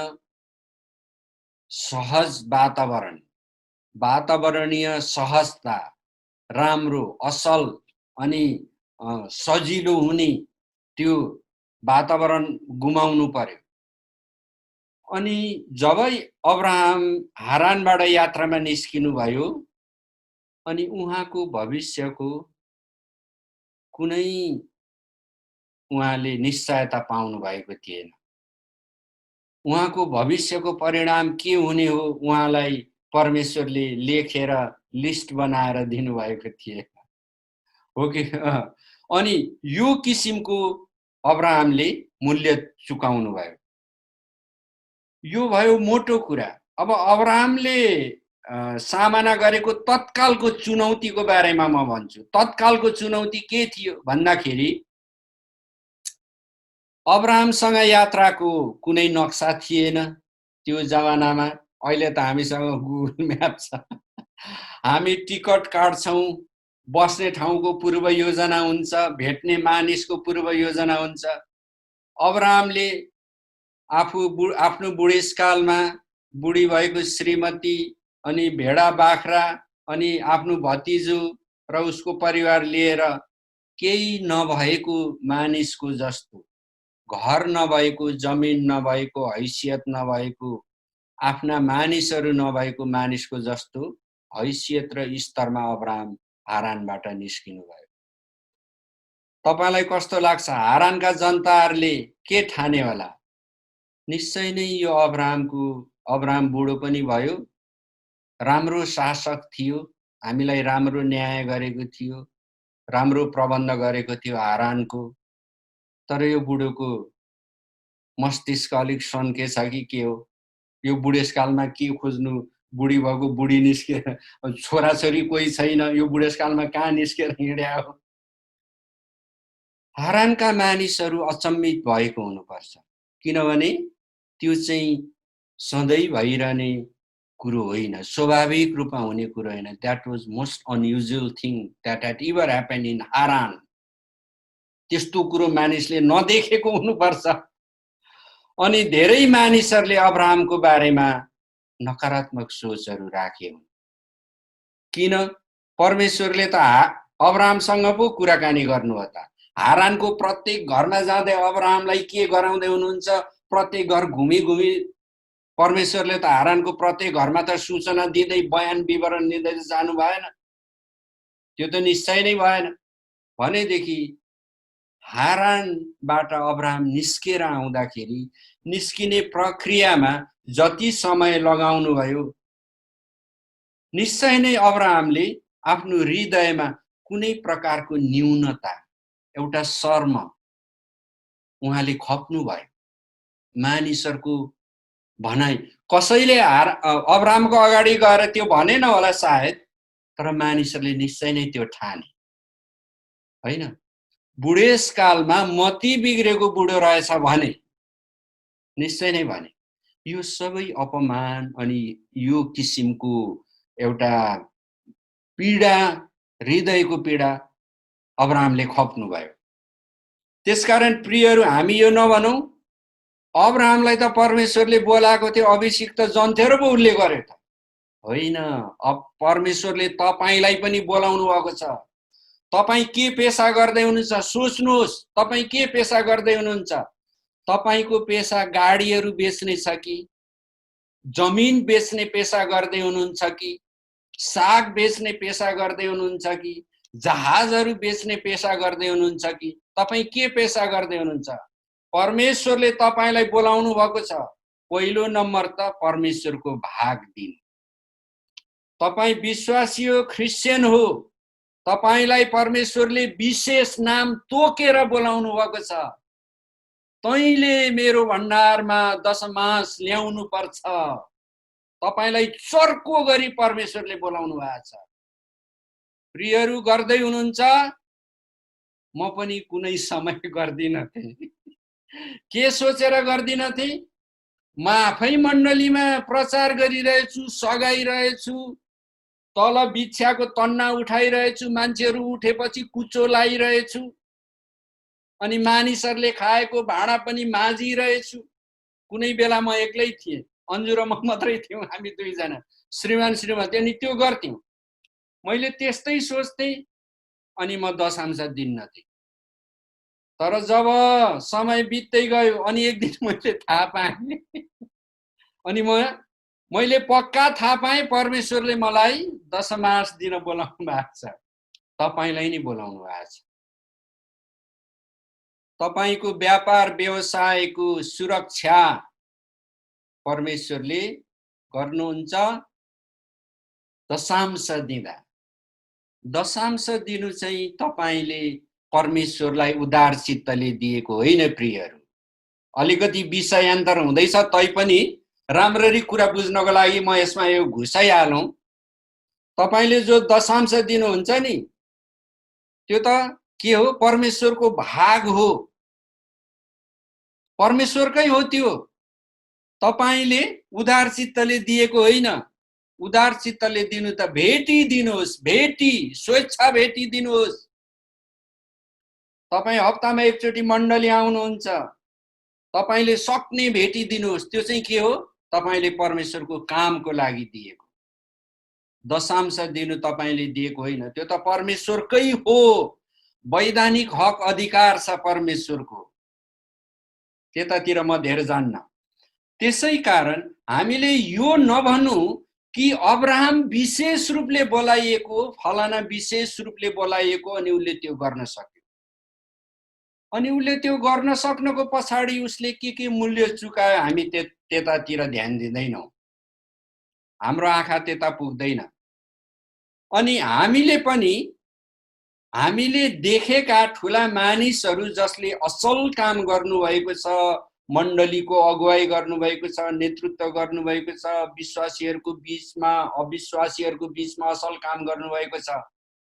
सहज वातावरण, वातावरणीय सहजता, राम्रो, असल अनि सजिलो हुने त्यो वातावरण गुमाउनु पर्यो। अनि जब अब्राहम हारानबाट यात्रामा निस्किनु भयो, अनि उहाँको भविष्यको कुनै उहाँले निश्चयता पाउनु भएको थिएन। उहाँको भविष्यको परिणाम के हुने हो उहाँलाई परमेश्वरले लेखेर लिस्ट बनाएर दिनुभएको थिएन, हो कि? अनि यो किसिमको अब्राहमले मूल्य चुकाउनु भयो। यो भयो मोटो कुरा। अब अब्राहमले सामना गरेको तत्कालको चुनौतीको बारेमा म भन्छु। तत्कालको चुनौती के थियो भन्दाखेरि अब्राहमसँग यात्राको कुनै नक्सा थिएन त्यो जमानामा। अहिले त हामीसँग गुगल म्याप छ। हामी टिकट काट्छौँ, बस्ने ठाउँको पूर्व योजना हुन्छ, भेट्ने मानिसको पूर्व योजना हुन्छ। अब्राहमले आफ्नो बुढेसकालमा बुढी भएको श्रीमती अनि भेडा बाख्रा अनि आफ्नो भतिजो र उसको परिवार लिएर केही नभएको मानिसको जस्तो, घर नभएको, जमिन नभएको, हैसियत नभएको, आफ्ना मानिसहरू नभएको मानिसको जस्तो हैसियत र स्तरमा अब्राहम हारानबाट निस्किनु भयो। तपाईलाई कस्तो लाग्छ? हारानका जनताहरूले के ठाने होला? निश्चय नै यो अब्राहम बुढो पनि भयो, राम्रो शासक थियो, हामीलाई राम्रो न्याय गरेको थियो, राम्रो प्रबन्ध गरेको थियो हारानको। तर यो बुढोको मस्तिष्क अलिक सन्केछ कि के हो? यो बुढेसकालमा के खोज्नु? बुढी भएको बुढी निस्केर, छोराछोरी कोही छैन, यो बुढेसकालमा कहाँ निस्केर हिँड्या हो? हारानका मानिसहरू अचम्मित भएको हुनुपर्छ, किनभने त्यो चाहिँ सधैँ भइरहने कुरो होइन, स्वाभाविक रूपमा हुने कुरो होइन। That was most unusual thing that had ever happen in Haran. त्यस्तो कुरो मानिसले नदेखेको हुनुपर्छ। अनि धेरै मानिसहरूले अब्राहमको बारेमा नकारात्मक सोचहरू राखे हुन्। किन? परमेश्वरले त अब्राहमसँग पो कुराकानी गर्नु हो त। हारानको प्रत्येक घरमा जाँदै अब्राहमलाई के गराउँदै हुनुहुन्छ? प्रत्येक घर घुमी घुमी परमेश्वरले त हारानको प्रत्येक घरमा त सूचना दिँदै बयान विवरण दिँदै जानु भएन। त्यो त निश्चय नै भएन। भनेदेखि हारानबाट अब्राहम निस्केर आउँदाखेरि निस्किने प्रक्रियामा जति समय लगाउनु भयो, निश्चय नै अब्राहमले आफ्नो हृदयमा कुनै प्रकारको न्यूनता, एउटा शर्म उहाँले खप्नु भयो। मानिसहरूको भनाइ कसैले अब्राहमको अगाडि गएर त्यो भनेन होला सायद, तर मानिसहरूले निश्चय नै त्यो ठाने, होइन? बुढेसकालमा मति बिग्रेको बुढो रहेछ भने निश्चय नै भने। यो सबै अपमान अनि यो किसिमको एउटा पीडा, हृदयको पीडा अब्राहमले खप्नु भयो। त्यसकारण प्रियहरू, हामी यो नभनौँ अब्राहमलाई त परमेश्वरले बोलाएको थियो, अभिषिक्त जन थियो र पो उसले गर्यो त। होइन, परमेश्वरले तपाईलाई पनि बोलाउनु भएको छ। तपाईं के पेशा गर्दै हुनुहुन्छ सोच्नुहोस्। तपाईं के पेशा गर्दै हुनुहुन्छ? तपाईंको पेशा गाडीहरू बेच्ने छ कि, जमिन बेच्ने पेशा गर्दै हुनुहुन्छ कि, साग बेच्ने पेशा गर्दै हुनुहुन्छ कि, जहाजहरू बेच्ने पेशा गर्दै हुनुहुन्छ कि? तपाईं के पेशा गर्दै हुनुहुन्छ? परमेश्वरले तपाईलाई बोलाउनु भएको छ। पहिलो नम्बर त परमेश्वरको भाग दिनु। तपाईं विश्वासी हो, ख्रिस्चियन हो, तपाईलाई परमेश्वरले विशेष नाम तोकेर बोलाउनु भएको छ। तैँले मेरो भण्डारमा दशमास ल्याउनु पर्छ। तपाईलाई चर्को गरी परमेश्वरले बोलाउनु भएको छ। प्रियहरू गर्दै हुनुहुन्छ, म पनि कुनै समय गर्दिन थिएँ। के सोचेर गर्दिन थिएँ? म आफै मण्डलीमा प्रचार गरिरहेछु, सघाइरहेछु, तल बिछ्याको तन्ना उठाइरहेछु, मान्छेहरू उठेपछि कुचो लाइरहेछु, अनि मानिसहरूले खाएको भाँडा पनि माझिरहेछु। कुनै बेला म एक्लै थिएँ, अन्जु र म मात्रै थियौँ, हामी दुईजना, श्रीमान श्रीमती, अनि त्यो गर्थ्यौँ। मैले त्यस्तै सोच्थेँ, अनि म दशांश दिन्न थिएँ। तर जब समय बित्दै गयो, अनि एक दिन मैले थाहा पाएँ, अनि मैले पक्का थाहा पाएँ परमेश्वरले मलाई दशमांश दिन बोलाउनु भएको छ। तपाईलाई नि बोलाउनु भएको छ। तपाईको व्यापार व्यवसायको सुरक्षा परमेश्वरले गर्नुहुन्छ दशांश दिँदा। दशांश दिनु चाहिँ तपाईले परमेश्वरलाई उदार चित्तले दिएको होइन प्रियहरू। अलिकति विषयान्तर हुँदैछ, तैपनि राम्ररी कुरा बुझ्नको लागि म यसमा यो घुसाइहालौँ। तपाईले जो दशांश दिनुहुन्छ नि, त्यो त के हो? परमेश्वरको भाग हो, परमेश्वरकै हो त्यो। तपाईले उदार चित्तले दिएको होइन। उदार चित्तले दिनु त भेटी दिनुहोस्, भेटी, स्वेच्छा भेटी दिनुहोस्। तपाई हप्तामा एकचोटि मण्डली आउनुहुन्छ, तपाईले सक्ने भेटी दिनुहोस्। त्यो चाहिँ के हो? तपाईले परमेश्वरको कामको लागि दिएको। दशांश दिनु तपाईले दिएको होइन, त्यो त परमेश्वरकै हो। वैधानिक हक अधिकार छ परमेश्वरको, त्यतातिर म धेरै जान्न। त्यसै कारण हामीले यो नभनु कि अब्राहम विशेष रूपले बोलाइएको, फलाना विशेष रूपले बोलाइएको, अनि उसले त्यो गर्न सक्यो। अनि उसले त्यो गर्न सक्नको पछाडि उसले के मूल्य चुकायो, हामी त्यतातिर ध्यान दिँदैनौँ। हाम्रो आँखा त्यता पुग्दैन। अनि हामीले देखेका ठुला मानिसहरू जसले असल काम गर्नुभएको छ, मण्डलीको अगुवाई गर्नुभएको छ, नेतृत्व गर्नुभएको छ, विश्वासीहरूको बीचमा अविश्वासीहरूको बीचमा असल काम गर्नुभएको छ,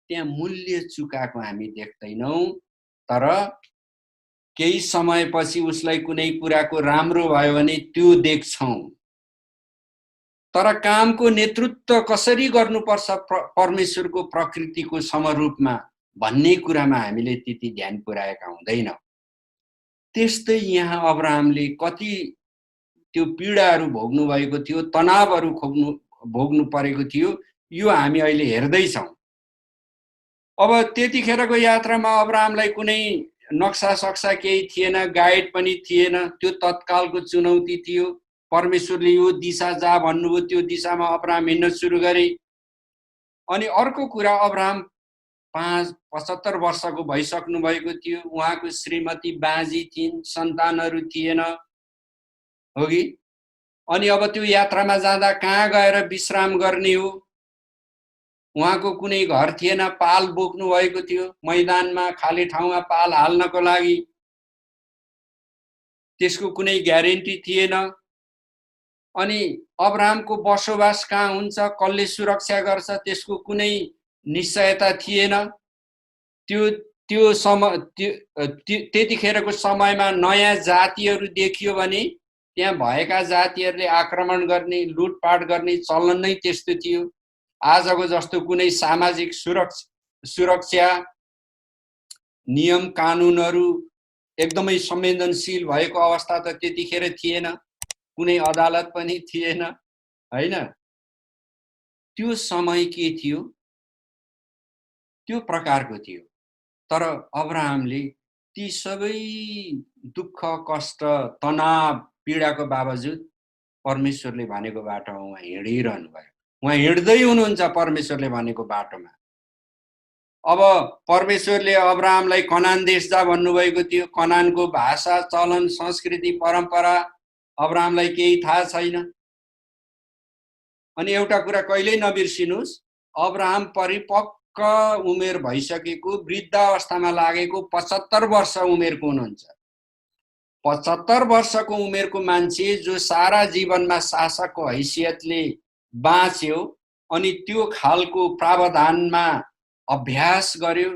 त्यहाँ मूल्य चुकाएको हामी देख्दैनौँ। तर केही समयपछि उसलाई कुनै कुराको राम्रो भयो भने त्यो देख्छौँ। तर कामको नेतृत्व कसरी गर्नुपर्छ परमेश्वरको प्रकृतिको समरूपमा भन्ने कुरामा हामीले त्यति ध्यान पुर्याएका हुँदैनौँ। त्यस्तै यहाँ अब्राहमले कति त्यो पीडाहरू भोग्नु भएको थियो, तनावहरू भोग्नु परेको थियो, यो हामी अहिले हेर्दैछौँ। अब त्यतिखेरको यात्रामा अब्राहमलाई कुनै नक्सा सक्सा केही थिएन, गाइड पनि थिएन। त्यो तत्कालको चुनौती थियो। परमेश्वरले यो दिशा जा भन्नुभयो, त्यो दिशामा अब्राहम हिँड्न सुरु गरे। अनि अर्को कुरा, अब्राहम 75 वर्षको भइसक्नु भएको थियो। उहाँको श्रीमती बाँझी थिइन्, सन्तानहरू थिएन, हो कि? अनि अब त्यो यात्रामा जाँदा कहाँ गएर विश्राम गर्ने हो? उहाँको कुनै घर थिएन, पाल बोक्नु भएको थियो मैदानमा, खाली ठाउँमा पाल हाल्नको लागि। त्यसको कुनै ग्यारेन्टी थिएन। अनि अब्राहमको बसोबास कहाँ हुन्छ, कसले सुरक्षा गर्छ, त्यसको कुनै निश्चयता थिएन। त्यतिखेरको समयमा नयाँ जातिहरू देखियो भने त्यहाँ भएका जातिहरूले आक्रमण गर्ने, लुटपाट गर्ने चलन नै त्यस्तो थियो। आजको जस्तो कुनै सामाजिक सुरक्षा नियम कानुनहरू एकदमै संवेदनशील भएको अवस्था त त्यतिखेर थिएन। कुनै अदालत पनि थिएन, हैन? त्यो समय के थियो? त्यो प्रकारको थियो। तर अब्राहमले ती सबै दुःख, कष्ट, तनाव, पीडाको बावजुद परमेश्वरले भनेको बाटोमा उहाँ हिँडिरहनु भयो। उहाँ हिँड्दै हुनुहुन्छ परमेश्वरले भनेको बाटोमा। अब परमेश्वरले अब्राहमलाई कनान देश जा भन्नुभएको थियो। कनानको भाषा, चलन, संस्कृति, परम्परा अब्राहमलाई केही थाहा छैन। अनि एउटा कुरा कहिल्यै नबिर्सिनुस्, अब्राहम परिपक्व उमेर भइसकेको, वृद्धावस्थामा लागेको 75 वर्ष उमेरको हुनुहुन्छ। 75 वर्षको उमेरको मान्छे जो सारा जीवनमा शासकको हैसियतले बाँच्यो अनि त्यो खालको प्रावधानमा अभ्यास गर्यो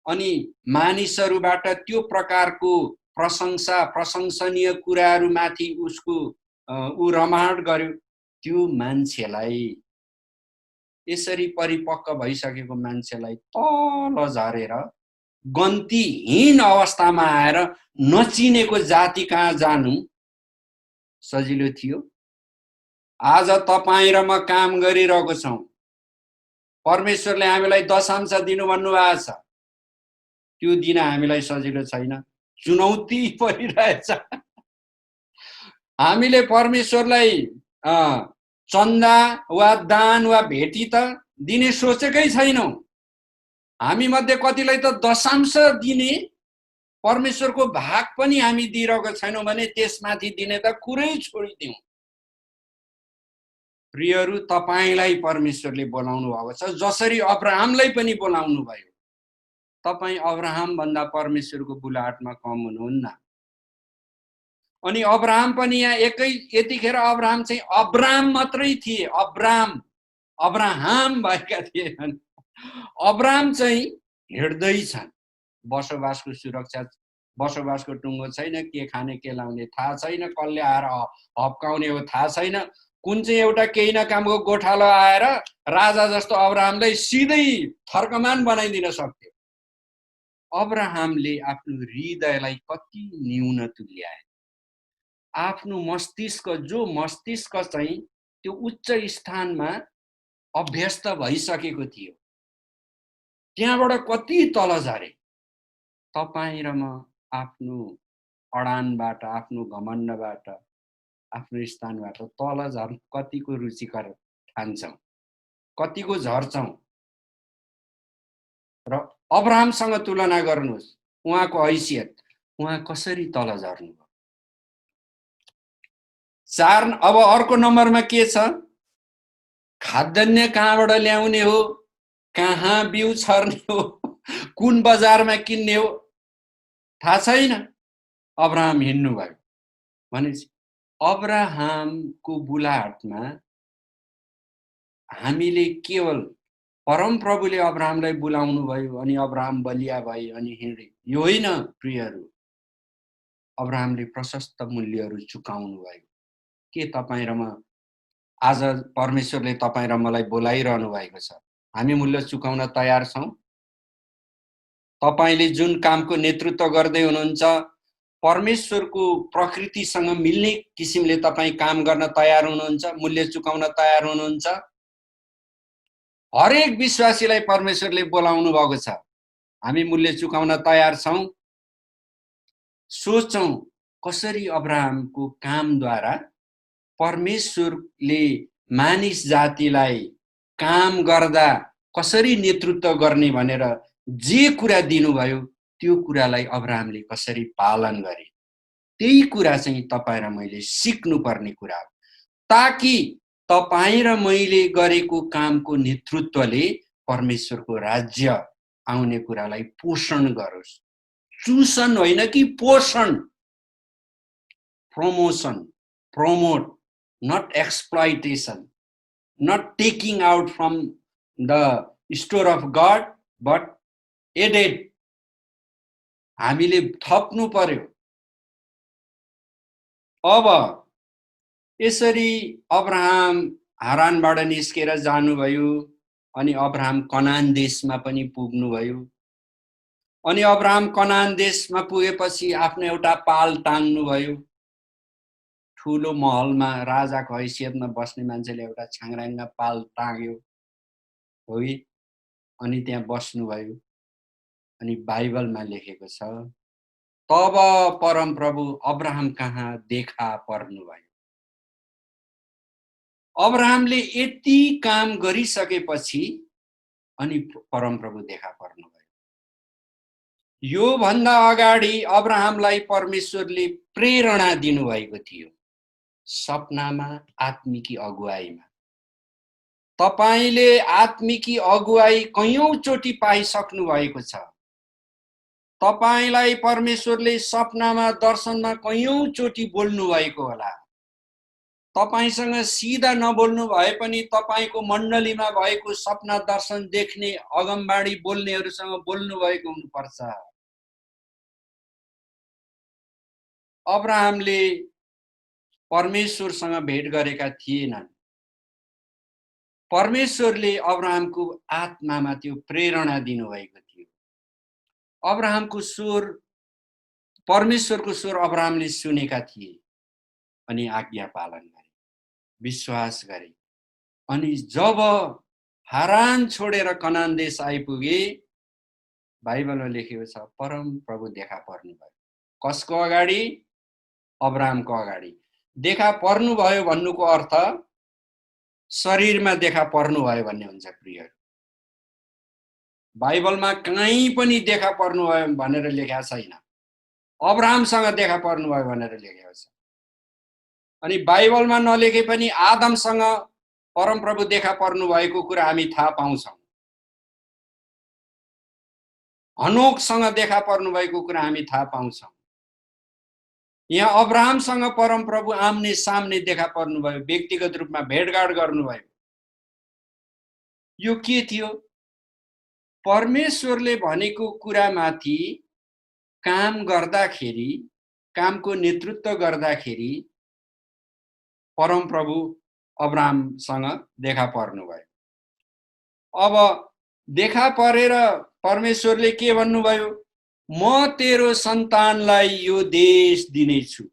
अनि मानिसहरूबाट त्यो प्रकारको प्रशंसनीय कुराहरूमाथि उसको ऊ रमाड गर्यो, त्यो मान्छेलाई, यसरी परिपक्व भइसकेको मान्छेलाई तल झरेर गन्तीहीन अवस्थामा आएर नचिनेको जाति कहाँ जानु सजिलो थियो? आज तपाईँ र म काम गरिरहेको छौँ। परमेश्वरले हामीलाई दशांश दिनु भन्नुभएको छ। त्यो दिन हामीलाई सजिलो छैन, चुनौती परिरहेछ। हामीले परमेश्वरलाई चन्दा वा दान वा भेटी त दिने सोचेकै छैनौँ। हामी मध्ये कतिलाई त दशांश दिने परमेश्वरको भाग पनि हामी दिइरहेको छैनौँ भने त्यसमाथि दिने त कुरै छोडिदिउँ। प्रियहरू, तपाईलाई परमेश्वरले बोलाउनु भएको छ, जसरी अब्राहमलाई पनि बोलाउनु भयो। तपाई अब्राहम भन्दा परमेश्वरको बुलाहटमा कम हुनुहुन्न। अनि अब्राहम पनि यहाँ यतिखेर अब्राहम चाहिँ अब्राम मात्रै थिए, अब्राहम भएका थिएनन्। अब्राम चाहिँ हिँड्दैछन्। बसोबासको सुरक्षा, बसोबासको टुङ्गो छैन, के खाने के लाउने थाहा छैन, कसले आएर हप्काउने हो थाहा छैन, कुन चाहिँ एउटा केही न कामको गोठालो आएर राजा जस्तो अब्राहमलाई सिधै थर्कमान बनाइदिन सक्थ्यो। अब्राहमले आफ्नो हृदयलाई कति न्यून तुल्याए। आफ्नो मस्तिष्क, जो मस्तिष्क चाहिँ त्यो उच्च स्थानमा अभ्यस्त भइसकेको थियो, त्यहाँबाट कति तल झरे। तपाईँ र म आफ्नो अडानबाट, आफ्नो घमण्डबाट, आफ्नो स्थानबाट तल झर्न कतिको रुचिकर ठान्छौँ, कतिको झर्छौँ। र अब्राहमसँग तुलना गर्नुहोस्, उहाँको हैसियत, उहाँ कसरी तल झर्नुभयो। अब अर्को नम्बरमा के छ? खाद्यान्न कहाँबाट ल्याउने हो, कहाँ बिउ छर्ने हो, कुन बजारमा किन्ने हो थाहा छैन। अब्राहम हिँड्नु भयो भनेपछि अब्राहमको बुलाहटमा हामीले केवल परमप्रभुले अब्राहमलाई बोलाउनु भयो अनि अब्राहम बलिया भए अनि हिँडे, यो होइन प्रियहरू। अब्राहमले प्रशस्त मूल्यहरू चुकाउनु भयो। के तपाईँ र म आज परमेश्वरले तपाईँ र मलाई बोलाइरहनु भएको छ, हामी मूल्य चुकाउन तयार छौँ? तपाईले जुन कामको नेतृत्व गर्दै हुनुहुन्छ, परमेश्वरको प्रकृतिसँग मिल्ने किसिमले तपाईँ काम गर्न तयार हुनुहुन्छ, मूल्य चुकाउन तयार हुनुहुन्छ? हरेक विश्वासीलाई परमेश्वरले बोलाउनु भएको छ। हामी मूल्य चुकाउन तयार छौँ? सोचौं कसरी अब्राहमको कामद्वारा परमेश्वरले मानिस जातिलाई काम गर्दा कसरी नेतृत्व गर्ने भनेर जे कुरा दिनुभयो, त्यो कुरालाई अब्राहमले कसरी पालन गरे, त्यही कुरा चाहिँ तपाईँ र मैले सिक्नुपर्ने कुरा हो, ताकि तपाईँ र मैले गरेको कामको नेतृत्वले परमेश्वरको राज्य आउने कुरालाई पोषण गरोस्। चूषण होइन कि पोषण, promotion, promote, not exploitation, not taking out from the store of God, but added. हामीले थप्नु पर्यो। अब यसरी अब्राहम हारानबाट निस्केर जानुभयो अनि अब्राहम कनान देशमा पनि पुग्नुभयो। अनि अब्राहम कनान देशमा पुगेपछि आफ्नो एउटा पाल टाङ्नुभयो। ठुलो महलमा राजाको हैसियतमा बस्ने मान्छेले एउटा छाङ्राङ्गा पाल टाङ्यो है, अनि त्यहाँ बस्नुभयो। अनि बाइबलमा लेखेको छ, तब परमप्रभु अब्राहम कहाँ देखा पर्नुभयो। अब्राहमले यति काम गरिसकेपछि अनि परमप्रभु देखा पर्नुभयो। यो भन्दा अगाडि अब्राहमलाई परमेश्वरले प्रेरणा दिनुभएको थियो, सपनामा, आत्मिकी अगुवाईमा। तपाईले आत्मिकी अगुवाई कयौं चोटि पाइसक्नु भएको छ। तपाईलाई परमेश्वरले सपनामा दर्शनमा कयौं चोटी बोल्नु भएको होला। तपाईसँग सिधा नबोल्नु भए पनि तपाईको मण्डलीमा भएको सपना दर्शन देख्ने अगमबाडी बोल्नेहरूसँग बोल्नु भएको हुनुपर्छ। अब्राहमले परमेश्वरसँग भेट गरेका थिएनन्। परमेश्वरले अब्राहमको आत्मामा त्यो प्रेरणा दिनुभएको थियो। अब्राहमको स्वर, परमेश्वरको स्वर अब्राहमले सुनेका थिए अनि आज्ञा पालन गरे, विश्वास गरे। अनि जब हारान छोडेर कनान देश आइपुगे, बाइबलमा लेखेको छ परम प्रभु देखा पर्नुभयो। कसको अगाडि? अब्राहमको अगाडि देखा पर्नुभयो भन्नुको अर्थ शरीरमा देखा पर्नुभयो भन्ने हुन्छ प्रियहरू। बाइबलमा कहीँ पनि देखा पर्नुभयो भनेर लेखेको छैन, अब्राहमसँग देखा पर्नुभयो भनेर लेखेको छ। अनि बाइबलमा नलेखे पनि आदमसँग परमप्रभु देखा पर्नुभएको कुरा हामी थाहा पाउँछौँ। हनोकसँग देखा पर्नुभएको कुरा हामी थाहा पाउँछौँ। यहाँ अब्राहमसँग परमप्रभु आम्ने सामने देखा पर्नुभयो, व्यक्तिगत रूपमा भेटघाट गर्नुभयो। यो के थियो? परमेश्वरले भनेको कुरामाथि काम गर्दाखेरि, कामको नेतृत्व गर्दाखेरि परमप्रभु अब्राहमसँग देखा पर्नुभयो। अब देखा परेर परमेश्वरले के भन्नुभयो? म तेरो सन्तानलाई यो देश दिनेछु।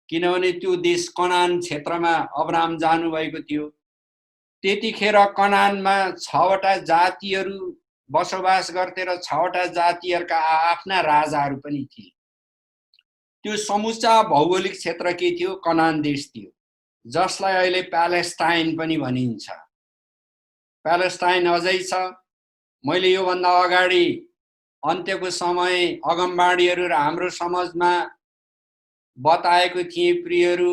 किनभने त्यो देश कनान क्षेत्रमा अब्राहम जानुभएको थियो। त्यतिखेर कनानमा 6वटा जातिहरू बसोबास गर्थे र 6वटा जातिहरूका आफ्ना राजाहरू पनि थिए। त्यो समुचा भौगोलिक क्षेत्र के थियो? कनान देश थियो, जसलाई अहिले प्यालेस्टाइन पनि भनिन्छ। प्यालेस्टाइन अझै छ। मैले योभन्दा अगाडि अन्त्यको समय अगमबाडीहरू र हाम्रो समाजमा बताएको थिएँ प्रियहरू,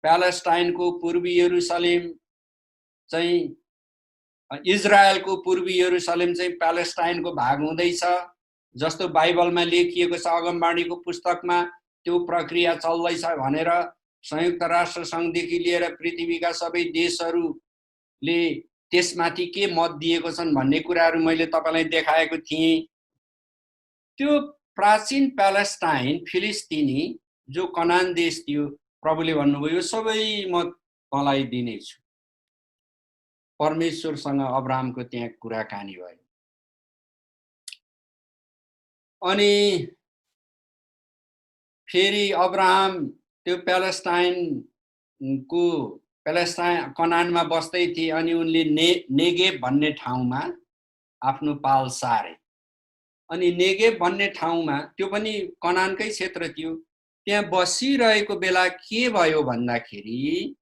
प्यालेस्टाइनको पूर्वी यरुसलेम चाहिँ इजरायलको पूर्वी यरुसलेम चाहिँ प्यालेस्टाइनको भाग हुँदैछ, जस्तो बाइबलमा लेखिएको छ। अगमबाडीको पुस्तकमा त्यो प्रक्रिया चल्दैछ भनेर संयुक्त राष्ट्र सङ्घदेखि लिएर पृथ्वीका सबै देशहरूले त्यसमाथि के मत दिएको छन् भन्ने कुराहरू मैले तपाईलाई देखाएको थिएँ। त्यो प्राचीन प्यालेस्टाइन, फिलिस्तिनी जो कनान देश थियो, प्रभुले भन्नुभयो सबै म तँलाई दिनेछु। परमेश्वरसँग अब्राहमको त्यहाँ कुराकानी भयो। अनि फेरि अब्राहम त्यो प्यालेस्टाइन कनानमा बस्दै थिए। अनि उनले नेगेब भन्ने ठाउँमा आफ्नो पाल सारे। अनि नेगेब भन्ने ठाउँमा, त्यो पनि कनानकै क्षेत्र थियो, त्यहाँ बसिरहेको बेला के भयो भन्दाखेरि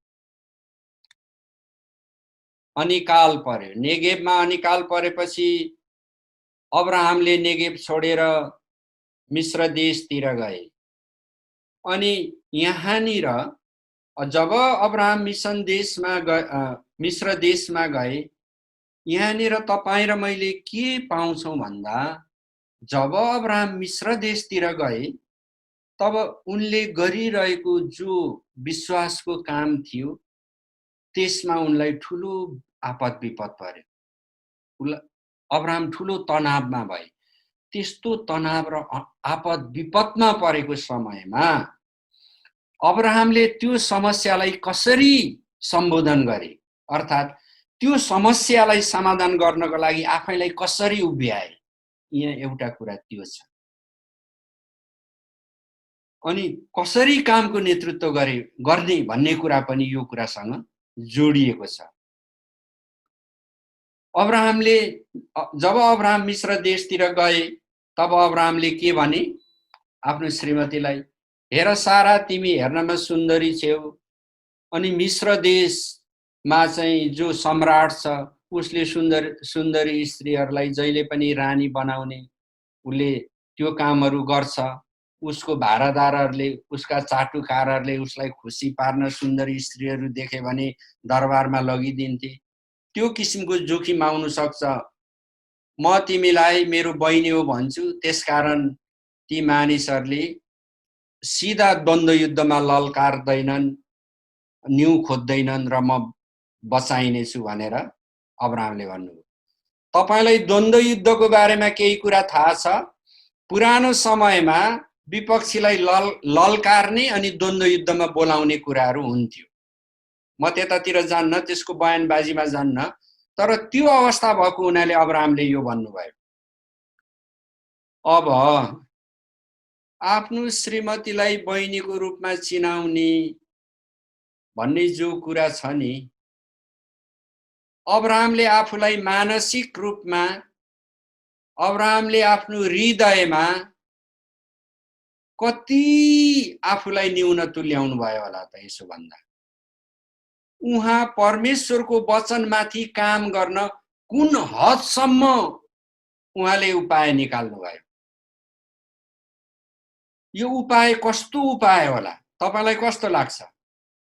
अनिकाल पर्यो। नेगेबमा अनिकाल परेपछि अब्राहमले नेगेब छोडेर मिश्र देशतिर गए। अनि यहाँनिर जब अब्राहम मिश्र देशमा गए, यहाँनिर तपाईँ र मैले के पाउँछौँ भन्दा, जब अब्राहम मिश्र देशतिर गए तब उनले गरिरहेको जो विश्वासको काम थियो त्यसमा उनलाई ठुलो आपद विपद पर्यो। अब्राहम ठुलो तनावमा भए। त्यस्तो तनाव र आपद विपदमा परेको समयमा अब्राहमले त्यो समस्यालाई कसरी सम्बोधन गरे, अर्थात् त्यो समस्यालाई समाधान गर्नको लागि आफैलाई कसरी उभ्याए, यहाँ एउटा कुरा त्यो छ। अनि कसरी कामको नेतृत्व गर्ने भन्ने कुरा पनि यो कुरासँग जोडिएको छ। जब अब्राहम मिश्र देशतिर गए तब अब्राहमले के भने आफ्नो श्रीमतीलाई, हेर सारा तिमी हेर्नमा सुन्दरी छेउ, अनि मिश्र देशमा चाहिँ जो सम्राट छ उसले सुन्दरी स्त्रीहरूलाई जहिले पनि रानी बनाउने, उसले त्यो कामहरू गर्छ। उसको भारादारहरूले, उसका चाटुकारहरूले उसलाई खुसी पार्न सुन्दरी स्त्रीहरू देखे भने दरबारमा लगिदिन्थे। त्यो किसिमको जोखिम आउन सक्छ। म तिमीलाई मेरो बहिनी हो भन्छु, त्यसकारण ती मानिसहरूले सीधा द्वन्द्व युद्धमा ललकारदैनन्, न्यु खोज्दैनन् र म बचाइनेछु भनेर अब्राहमले भन्नुभयो। तपाईलाई द्वन्द्व युद्धको बारेमा केही कुरा थाहा छ? पुरानो समयमा विपक्षीलाई ललकार्ने अनि द्वन्द्व युद्धमा बोलाउने कुराहरू हुन्थ्यो। म त्यतातिर जान्न, त्यसको बयानबाजीमा जान्न, तर त्यो अवस्था भएको हुनाले अब्राहमले यो भन्नुभयो। अब आफ्नो श्रीमतीलाई बहिनीको रूपमा चिनाउने भन्ने जो कुरा छ नि, अब्राहमले आफूलाई मानसिक रूपमा, अब्राहमले आफ्नो हृदयमा कति आफूलाई न्यून तुल्याउनु भयो होला त यसो भन्दा। उहाँ परमेश्वरको वचनमाथि काम गर्न कुन हदसम्म उहाँले उपाय निकाल्नु भयो। यो उपाय कस्तो उपाय होला? तपाईलाई कस्तो लाग्छ?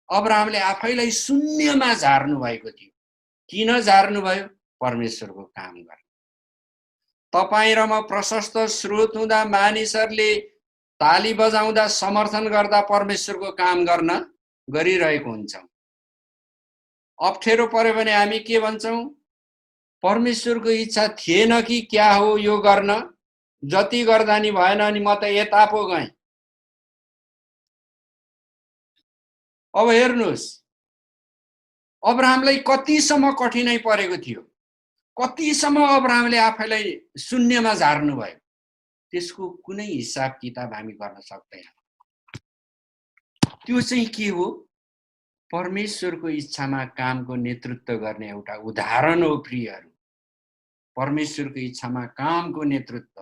अब्राहमले आफैलाई शून्यमा झार्नु भएको थियो। किन झार्नु भयो? परमेश्वरको काम गर्न। तपाई र म प्रशस्त स्रोत हुँदा, मानिसहरूले ताली बजाउँदा, समर्थन गर्दा परमेश्वरको काम गर्न गरिरहेको हुन्छौं। अप्ठ्यारो पर्यो भने हामी के भन्छौं? परमेश्वरको इच्छा थिएन कि क्या हो यो गर्न? जति गर्दा नि भएन अनि म त यता पो गएँ। अब हेर्नुस्, अब्राहमलाई कतिसम्म कठिनाइ परेको थियो, कतिसम्म अब्राहमले आफैलाई शून्यमा झार्नु भयो, त्यसको कुनै हिसाब किताब हामी गर्न सक्दैनौँ। त्यो चाहिँ के हो? परमेश्वरको इच्छामा कामको नेतृत्व गर्ने एउटा उदाहरण हो प्रियहरू। परमेश्वरको इच्छामा कामको नेतृत्व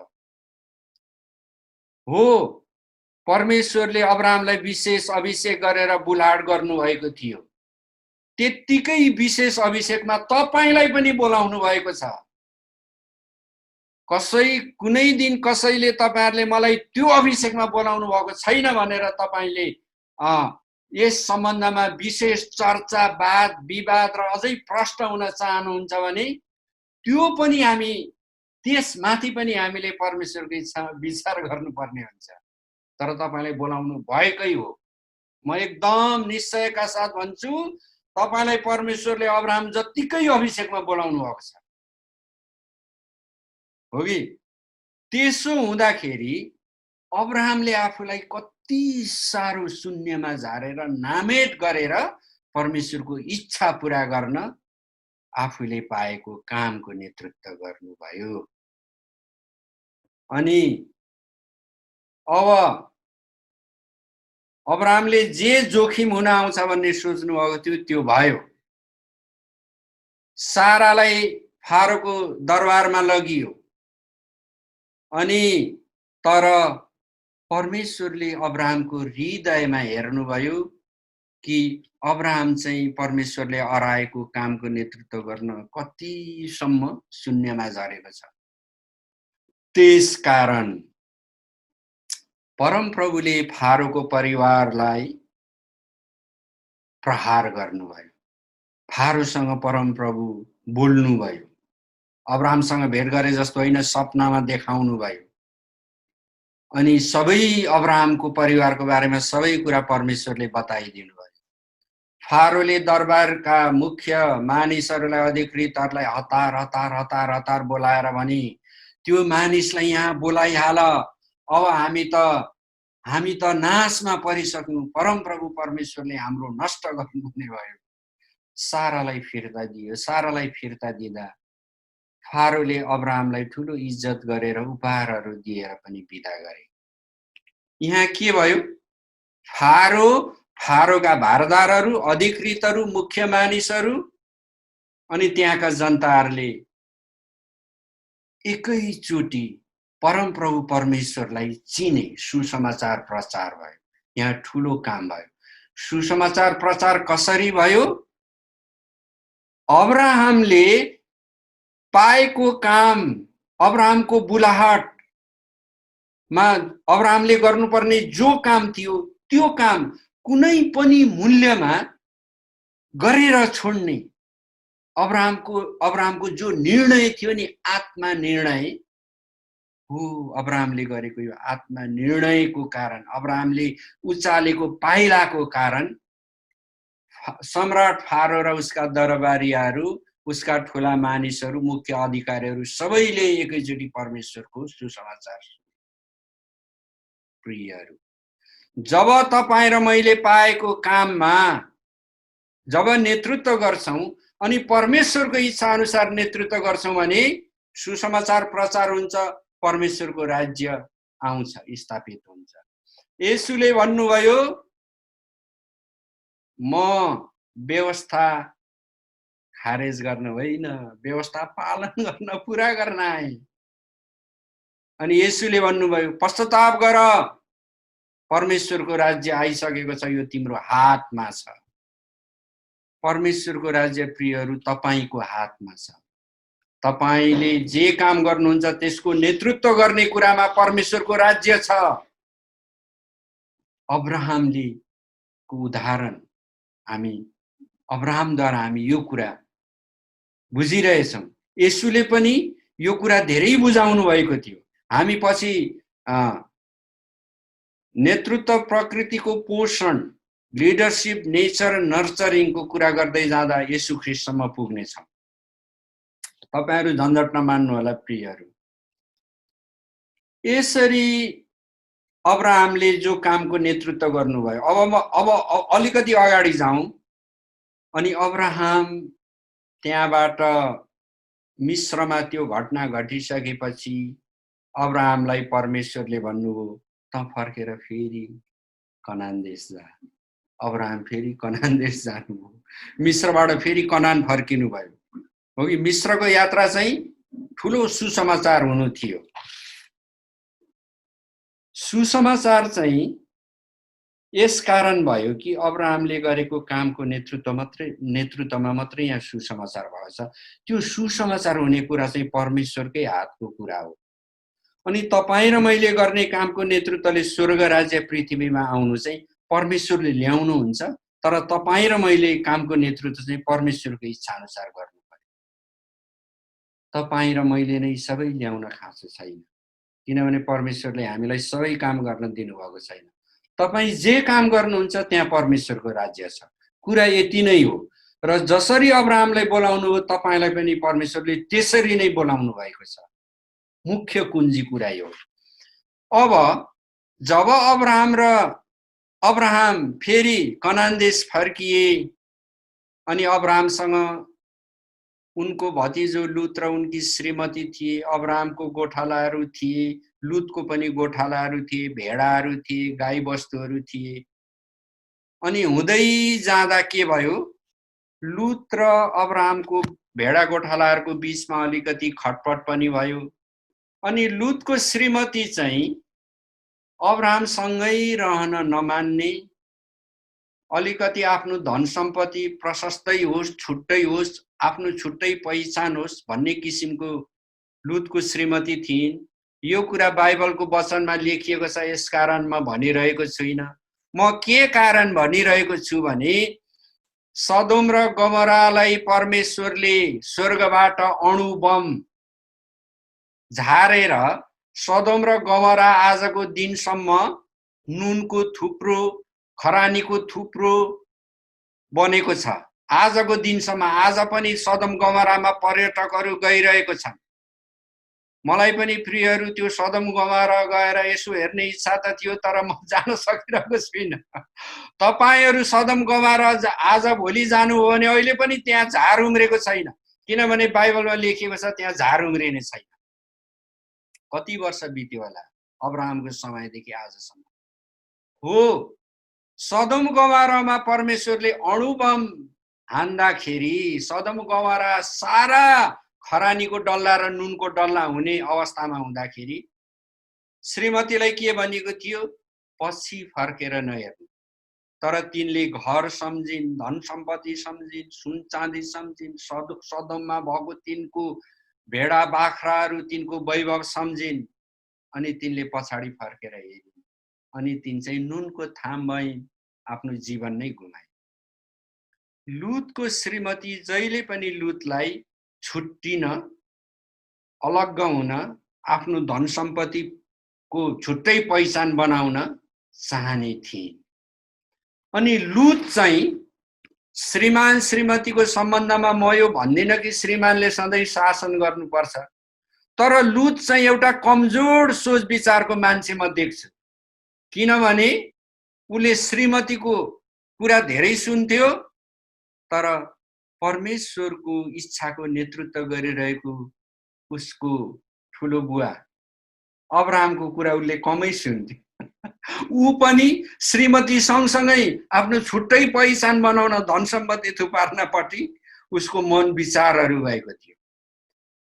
हो। परमेश्वरले अब्राहमलाई विशेष अभिषेक गरेर बुलाड गर्नुभएको थियो। त्यत्तिकै विशेष अभिषेकमा तपाईलाई पनि बोलाउनु भएको छ। कुनै दिन कसैले तपाईहरुले मलाई त्यो अभिषेकमा बोलाउनु भएको छैन भनेर तपाईले यस सम्बन्धमा विशेष चर्चा, वाद विवाद र अझै प्रश्न हुन चाहनुहुन्छ भने त्यो पनि हामी त्यसमाथि पनि हामीले परमेश्वरको इच्छामा विचार गर्नुपर्ने हुन्छ। तर तपाईलाई बोलाउनु भएकै हो। म एकदम निश्चयका साथ भन्छु, तपाईलाई परमेश्वरले अब्राहम जत्तिकै अभिषेकमा बोलाउनु भएको छ। हो कि? त्यसो हुँदाखेरि अब्राहमले आफूलाई कति साह्रो शून्यमा झारेर नामेट गरेर परमेश्वरको इच्छा पूरा गर्न आफूले पाएको कामको नेतृत्व गर्नुभयो। अनि अब अब्राहमले जे जोखिम हुन आउँछ भन्ने सोच्नु भएको थियो त्यो भयो। सारालाई फारोको दरबारमा लगियो। अनि तर परमेश्वरले अब्राहमको हृदयमा हेर्नुभयो कि अब्राहम चाहिँ परमेश्वरले अराएको कामको नेतृत्व गर्न कतिसम्म शून्यमा झरेको छ। त्यसकारण परमप्रभुले फारोको परिवारलाई प्रहार गर्नुभयो। फारोसँग परमप्रभु बोल्नुभयो। अब्राहमसँग भेट गरे जस्तो होइन, सपनामा देखाउनु भयो। अनि सबै अब्राहमको परिवारको बारेमा सबै कुरा परमेश्वरले बताइदिनु भयो। फारोले दरबारका मुख्य मानिसहरूलाई, अधिकृतहरूलाई हतार हतार हतार हतार बोलाएर भने, त्यो मानिसलाई यहाँ बोलाइहाल, अब हामी त नाशमा परिसक्यौं, परमप्रभु परमेश्वरले हाम्रो नष्ट गर्नुहुने भयो। सारालाई फिर्ता दियो। सारालाई फिर्ता दिँदा फारोले अब्राहमलाई ठुलो इज्जत गरेर उपहारहरू दिएर पनि बिदा गरे। यहाँ के भयो? फारोका भारदारहरू, अधिकृतहरू, मुख्य मानिसहरू अनि त्यहाँका जनताहरूले एकैचोटी परमप्रभु परमेश्वरलाई चिने। सुसमाचार प्रचार भयो। यहाँ ठुलो काम भयो। सुसमाचार प्रचार कसरी भयो? अब्राहमले पाएको काम, अब्राहमको बुलाहटमा अब्राहमले गर्नुपर्ने जो काम थियो त्यो काम कुनै पनि मूल्यमा गरेर छोड्ने, अब्राहमको जो निर्णय थियो नि, आत्मा निर्णय हो, अब्राहमले गरेको यो आत्मा निर्णयको कारण, अब्राहमले उचालेको पाइलाको कारण सम्राट फारो र उसका दरबारीहरू, उसका ठुला मानिसहरू, मुख्य अधिकारीहरू सबैले एकैचोटि परमेश्वरको सुसमाचार। प्रियहरू, जब तपाईं र मैले पाएको काममा जब नेतृत्व गर्छौं अनि परमेश्वरको इच्छा अनुसार नेतृत्व गर्छौं भने सुसमाचार प्रचार हुन्छ, परमेश्वरको राज्य आउँछ, स्थापित हुन्छ। येशूले भन्नुभयो, म व्यवस्था खारेज गर्न होइन, व्यवस्था पालन गर्न, पूरा गर्न आए। अनि येशूले भन्नुभयो, पश्चाताप गर, परमेश्वरको राज्य आइसकेको छ, यो तिम्रो हातमा छ। परमेश्वरको राज्य प्रियहरू तपाईको हातमा छ। तपाईले जे काम गर्नुहुन्छ त्यसको नेतृत्व गर्ने कुरामा परमेश्वरको राज्य छ। अब्राहमले को उदाहरण अब्राहमद्वारा हामी यो कुरा बुझिरहेछौं। येशूले पनि यो कुरा धेरै बुझाउनु भएको थियो। हामी पछि नेतृत्व प्रकृतिको पोषण, लिडरशिप, नेचर, नर्चरिङको कुरा गर्दै जाँदा येशू ख्रीष्टसम्म पुग्नेछौं। तपाईहरु झन्झट नमान्नु होला प्रियहरू। यसरी अब्राहमले जो कामको नेतृत्व गर्नुभयो, अब अलिकति अगाडि जाउँ। अनि अब्राहम त्यहाँबाट मिश्रमा त्यो घटना घटिसकेपछि अब्राहमलाई परमेश्वरले भन्नुभयो, त फर्केर फेरि कनान देश जा। अब्राहम फेरि कनान देश जानुभयो। मिश्रबाट फेरि कनान फर्किनु भयो। हो कि मिश्रको यात्रा चाहिँ ठुलो सुसमाचार हुनु थियो। सुसमाचार चाहिँ यस कारण भयो कि अब्राहमले गरेको कामको नेतृत्वमा मात्रै यहाँ सुसमाचार भएछ। त्यो सुसमाचार हुने कुरा चाहिँ परमेश्वरकै हातको कुरा हो। अनि तपाईं र मैले गर्ने कामको नेतृत्वले स्वर्ग राज्य पृथ्वीमा आउनु चाहिँ परमेश्वरले ल्याउनु हुन्छ। तर तपाईं र मैले कामको नेतृत्व चाहिँ परमेश्वरको इच्छा अनुसार गर्नु पर्यो। तपाईं र मैले नै सबै ल्याउन खाँचो छैन, किनभने परमेश्वरले हामीलाई सबै काम गर्न दिनुभएको छैन। तपाईं जे काम गर्नुहुन्छ त्यहाँ परमेश्वरको राज्य छ। कुरा यति नै हो। र जसरी अब्राहमलाई बोलाउनु हो, तपाईलाई पनि परमेश्वरले त्यसरी नै बोलाउनु भएको छ। मुख्य कुञ्जी कुरा यो। अब जब अब्राहम फेरि कनान देश फर्किए अनि अब्राहमसँग उनको भतिजो लुत र उनकी श्रीमती थिए। अब्राहमको गोठालाहरू थिए, लुतको पनि गोठालाहरू थिए, भेडाहरू थिए, गाई बस्तुहरू थिए। अनि हुँदै जाँदा के भयो, लुत र अब्राहमको भेडा गोठालाहरूको बीचमा अलिकति खटपट पनि भयो। अनि लुतको श्रीमती चाहिँ अब्राहमसँगै रहन नमान्ने, अलिकति आफ्नो धन सम्पत्ति प्रशस्तै होस्, छुट्टै होस्, आफ्नो छुट्टै पहिचान होस् भन्ने किसिमको लुतको श्रीमती थिइन्। यो कुरा बाइबलको वचनमा लेखिएको छ। यसकारण म भनिरहेको छुइनँ। म के कारण भनिरहेको छु भने सदोम र गमोरालाई परमेश्वरले स्वर्गबाट अणु बम झारेर सदोम र गमोरा आजको दिनसम्म नुनको थुप्रो, खरानीको थुप्रो बनेको छ। आजको दिनसम्म आज पनि सदोम गमोरामा पर्यटकहरू गइरहेको छन्। मलाई पनि प्रियहरू त्यो सदोम गमोरा गएर यसो हेर्ने इच्छा त थियो, तर म जान सकिरहेको छुइनँ। तपाईहरु सदोम गमोरा आज भोलि जानु हो भने अहिले पनि त्यहाँ झार उम्रेको छैन, किनभने बाइबलमा लेखिएको छ त्यहाँ झार उम्रिने छैन। कति वर्ष बित्यो होला अब्राहमको समयदेखि आजसम्म। हो, सदोम गमोरामा परमेश्वरले अणु बम हान्दाखेरि सदोम गमोरा सारा खरानीको डल्ला र नुनको डल्ला हुने अवस्थामा हुँदाखेरि श्रीमतीलाई के भनेको थियो, पछि फर्केर नहेर्नु। तर तिनले घर सम्झिन्, धन सम्पत्ति सम्झिन्, सुन चाँदी सम्झिन्, सदोममा भएको तिनको भेडा बाख्राहरू, तिनको वैभव सम्झिन्। अनि तिनले पछाडि फर्केर हेरिन्। अनि तिन चाहिँ नुनको थाम भइन्, आफ्नो जीवन नै गुमाए। लुतको श्रीमती जहिले पनि लुतलाई छुट्टिन, अलग्ग हुन, आफ्नो धन सम्पत्तिको छुट्टै पहिचान बनाउन चाहने थिइन्। अनि लुत चाहिँ श्रीमान श्रीमतीको सम्बन्धमा म यो भन्दिनँ कि श्रीमानले सधैँ शासन गर्नुपर्छ, तर लुत चाहिँ एउटा कमजोर सोच विचारको मान्छे म देख्छु। किनभने उले श्रीमतीको कुरा धेरै सुन्थ्यो, तर परमेश्वरको इच्छाको नेतृत्व गरिरहेको उसको ठुलो बुवा अब्राहमको कुरा उसले कमै सुन्थ्यो। ऊ पनि श्रीमती सँगसँगै आफ्नो छुट्टै पहिचान बनाउन, धन सम्पत्ति थुपार्नपट्टि उसको मन विचारहरू भएको थियो।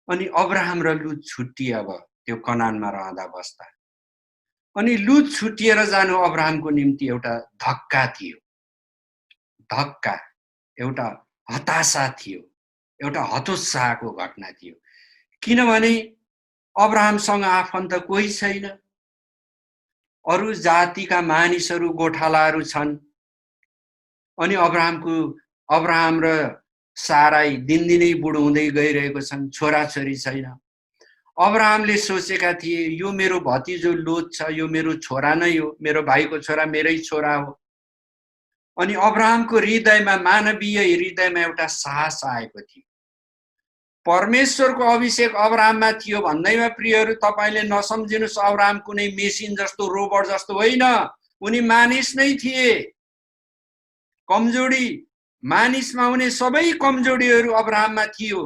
अनि अब्राहम र लुत छुट्टिए अब त्यो कनानमा रहँदा बस्दा। अनि लुत छुट्टिएर जानु अब्राहमको निम्ति एउटा धक्का थियो, धक्का, एउटा हताशा थियो, एउटा हतोत्साहको घटना थियो। किनभने अब्राहमसँग आफन्त कोही छैन, अरू जातिका मानिसहरू, गोठालाहरू छन्। अनि अब्राहम र साराई दिनदिनै बुढो हुँदै गइरहेको छन्, छोराछोरी छैन। अब्राहमले सोचेका थिए यो मेरो भतिजो लोत छ, यो मेरो छोरा नै हो, मेरो भाइको छोरा मेरै छोरा हो। अनि अब्राहमको हृदयमा, मानवीय हृदयमा एउटा साहस आएको थियो। परमेश्वरको अभिषेक अब्राहममा थियो भन्दैमा प्रियहरू तपाईले नसम्झिनुस्, अब्राहम कुनै मेसिन जस्तो, रोबोट जस्तो होइन, उनी मानिस नै थिए। कमजोरी, मानिसमा हुने सबै कमजोरीहरू अब्राहममा थियो।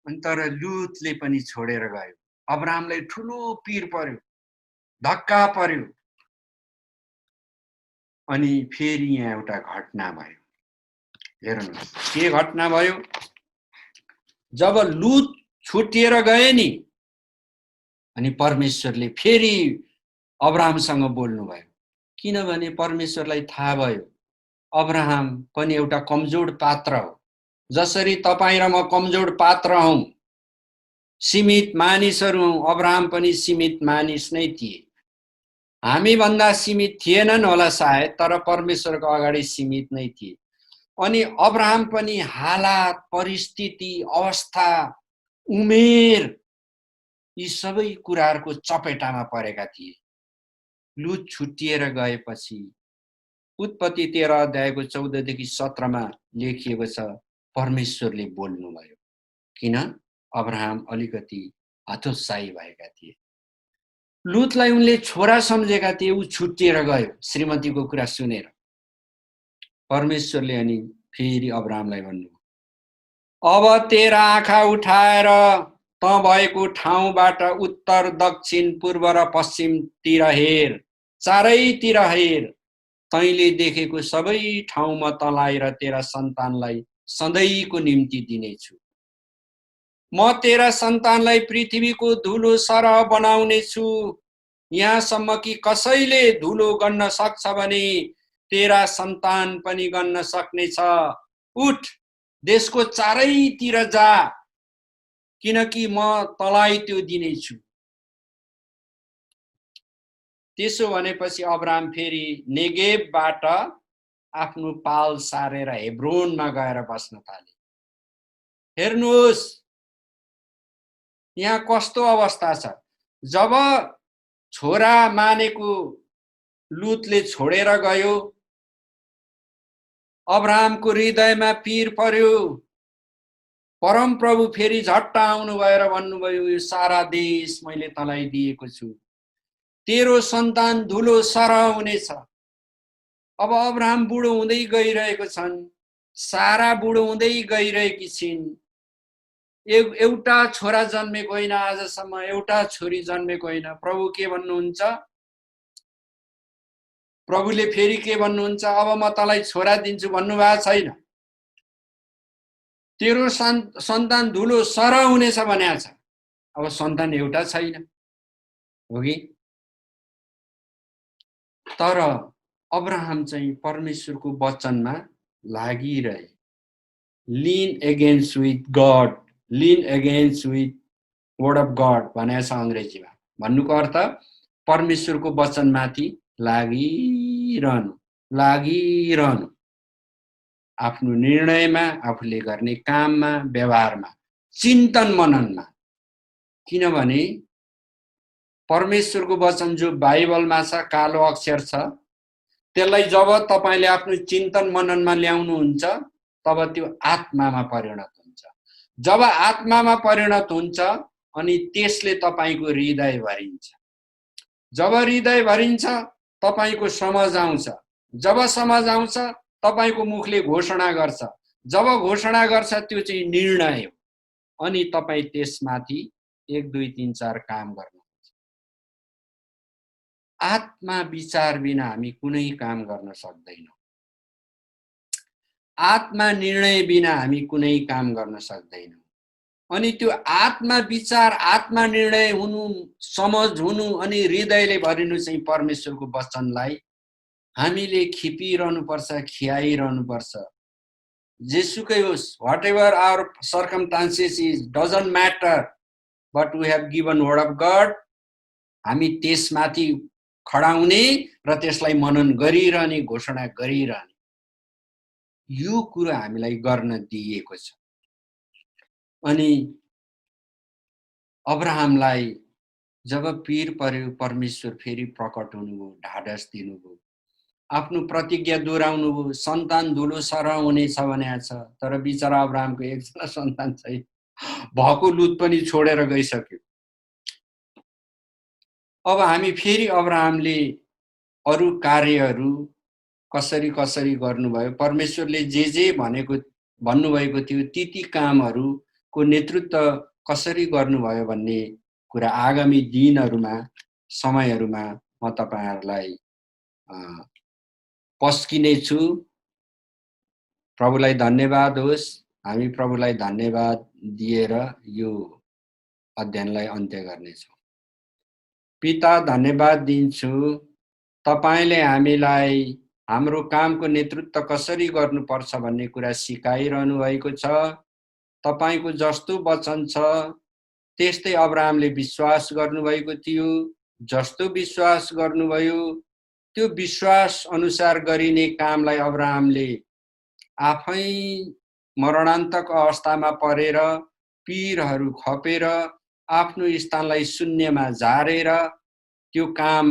अनि तर लुतले पनि छोडेर गयो। अब्राहमलाई ठुलो पीर पर्यो, धक्का पर्यो। अनि फेरि यहाँ एउटा घटना भयो। हेर्नुहोस् के घटना भयो। जब लुत छुटिएर गए नि, अनि परमेश्वरले फेरि अब्राहमसँग बोल्नुभयो। किनभने परमेश्वरलाई थाहा भयो अब्राहम पनि एउटा कमजोर पात्र हो, जसरी तपाईं र म कमजोर पात्र हौं, सीमित मानिसहरू हौं। अब्राहम पनि सीमित मानिस नै थिए। हामी भन्दा सीमित थिएनन् होला सायद, तर परमेश्वरको अगाडि सीमित नै थिए। अनि अब्राहम पनि हालात, परिस्थिति, अवस्था, उमेर, यी सबै कुराहरूको चपेटामा परेका थिए। लुत छुटिएर गएपछि उत्पत्ति 13 अध्यायको 14 देखि 17 मा लेखिएको छ, परमेश्वरले बोल्नुभयो। किन? अब्राहम अलिकति हतोत्साही भएका थिए। लुतलाई उनले छोरा सम्झेका थिए, ऊ छुटिएर गयो श्रीमतीको कुरा सुनेर। परमेश्वरले अनि फेरि अब्राहमलाई भन्नुभयो, अब तेरा आँखा उठाएर त भएको ठाउँबाट उत्तर, दक्षिण, पूर्व र पश्चिमतिर हेर, चारैतिर हेर। तैँले देखेको सबै ठाउँमा तँलाई र तेरा सन्तानलाई सधैँको निम्ति दिनेछु। म तेरा सन्तानलाई पृथ्वीको धुलो सरह बनाउने छु, यहाँसम्म कि कसैले धुलो गन्न सक्छ भने तेरा सन्तान पनि गन्न सक्नेछ। उठ, देशको चारैतिर जा, किनकि म तँलाई त्यो दिनेछु। त्यसो भनेपछि अब्राहम फेरि नेगेबबाट आफ्नो पाल सारेर हेब्रोनमा गएर बस्न थाले। हेर्नुहोस् यहाँ कस्तो अवस्था छ। जब छोरा मानेको लुतले छोडेर गयो, अब्राहमको हृदयमा पीर पर्यो। परम प्रभु फेरि झट्ट आउनु भएर भन्नुभयो, यो सारा देश मैले तँलाई दिएको छु, तेरो सन्तान धुलो सरह हुनेछ। अब अब्राहम बुढो हुँदै गइरहेको छन्, सारा बुढो हुँदै गइरहेकी छिन्। एउटा छोरा जन्मेको होइन आजसम्म, एउटा छोरी जन्मेको होइन। प्रभु के भन्नुहुन्छ? प्रभुले फेरि के भन्नुहुन्छ? अब म तँलाई छोरा दिन्छु भन्नुभएको छैन, तेरो सन्तान धुलो सरह हुनेछ भनेको छ। अब सन्तान एउटा छैन, हो कि? तर अब्राहम चाहिँ परमेश्वरको वचनमा लागिरहे। Lean against with God, lean against with word of God भनेको छ अंग्रेजीमा। भन्नुको अर्थ परमेश्वरको वचनमाथि लागिरहनु, लागिरहनु। आफ्नो निर्णयमा, आफूले गर्ने काममा, व्यवहारमा, चिन्तन मननमा। किनभने परमेश्वरको वचन जो बाइबलमा छ, कालो अक्षर छ, त्यसलाई जब तपाईले आफ्नो चिन्तन मननमा ल्याउनुहुन्छ तब त्यो आत्मामा परिणत हुन्छ। जब आत्मामा परिणत हुन्छ अनि त्यसले तपाईको हृदय भरिन्छ। जब हृदय भरिन्छ तपाईको समझ आउँछ। जब समझ आउँछ तपाईको मुखले घोषणा गर्छ। जब घोषणा गर्छ त्यो चाहिँ निर्णय हो। अनि तपाई त्यसमाथि 1 2 3 4 काम गर्नुहुन्छ। आत्मा विचार बिना हामी कुनै काम गर्न सक्दैनौं। आत्मा निर्णय बिना हामी कुनै काम गर्न सक्दैनौं। अनि त्यो आत्मा विचार, आत्मा निर्णय हुनु, समझ हुनु अनि हृदयले भरिनु चाहिँ परमेश्वरको वचनलाई हामीले खिपिरहनु पर्छ, खियाइरहनु पर्छ। जेसुकै होस्, whatever our circumstances is, doesn't matter, but we have given word of God. हामी त्यसमाथि खडा हुने र त्यसलाई मनन गरिरहने, घोषणा गरिरहने, यो कुरा हामीलाई गर्न दिइएको छ। अनि अब्राहमलाई जब पीर पर्यो, परमेश्वर फेरि प्रकट हुनुभयो, ढाडस दिनुभयो, आफ्नो प्रतिज्ञा दोहोऱ्याउनु भयो। सन्तान धुलो सरह हुनेछ भनेको छ, तर बिचरा अब्राहमको एकजना सन्तान छैन। भएको लुत पनि छोडेर गइसक्यो। अब हामी फेरि अब्राहमले अरु कार्यहरू कसरी कसरी गर्नुभयो, परमेश्वरले जे भनेको भन्नुभएको थियो ती कामहरूको नेतृत्व कसरी गर्नुभयो भन्ने कुरा आगामी दिनहरूमा, समयहरूमा म तपाईहरुलाई पस्किने छु। प्रभुलाई धन्यवाद होस्। हामी प्रभुलाई धन्यवाद दिएर यो अध्ययनलाई अन्त्य गर्नेछौँ। पिता, धन्यवाद दिन्छु, तपाईले हामीलाई हाम्रो कामको नेतृत्व कसरी गर्नुपर्छ भन्ने कुरा सिकाइरहनु भएको छ। तपाईको जस्तो वचन छ त्यस्तै अब्राहमले विश्वास गर्नुभएको थियो। जस्तो विश्वास गर्नुभयो त्यो विश्वास अनुसार गरिने कामलाई अब्राहमले आफै मरणान्तक अवस्थामा परेर, पीरहरू खपेर, आफ्नो स्थानलाई शून्यमा झारेर त्यो काम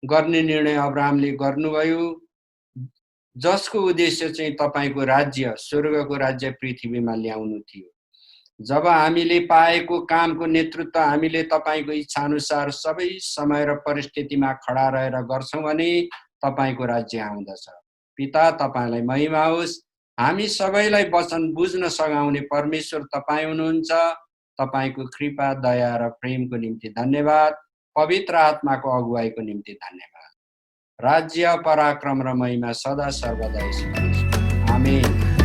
गर्ने निर्णय अब्राहमले गर्नुभयो, जसको उद्देश्य चाहिँ तपाईको राज्य, स्वर्गको राज्य पृथ्वीमा ल्याउनु थियो। जब हामीले पाएको कामको नेतृत्व हामीले तपाईको इच्छा अनुसार सबै समय र परिस्थितिमा खडा रहेर गर्छौं भने तपाईको राज्य आउँदछ। पिता, तपाईलाई महिमा होस्। हामी सबैलाई वचन बुझ्न सघाउने परमेश्वर तपाई हुनुहुन्छ। तपाईको कृपा, दया र प्रेमको निम्ति धन्यवाद। पवित्र आत्माको अगुवाईको निम्ति धन्यवाद। राज्य, पराक्रम र महिमा सदा सर्वदा यसो आमेन।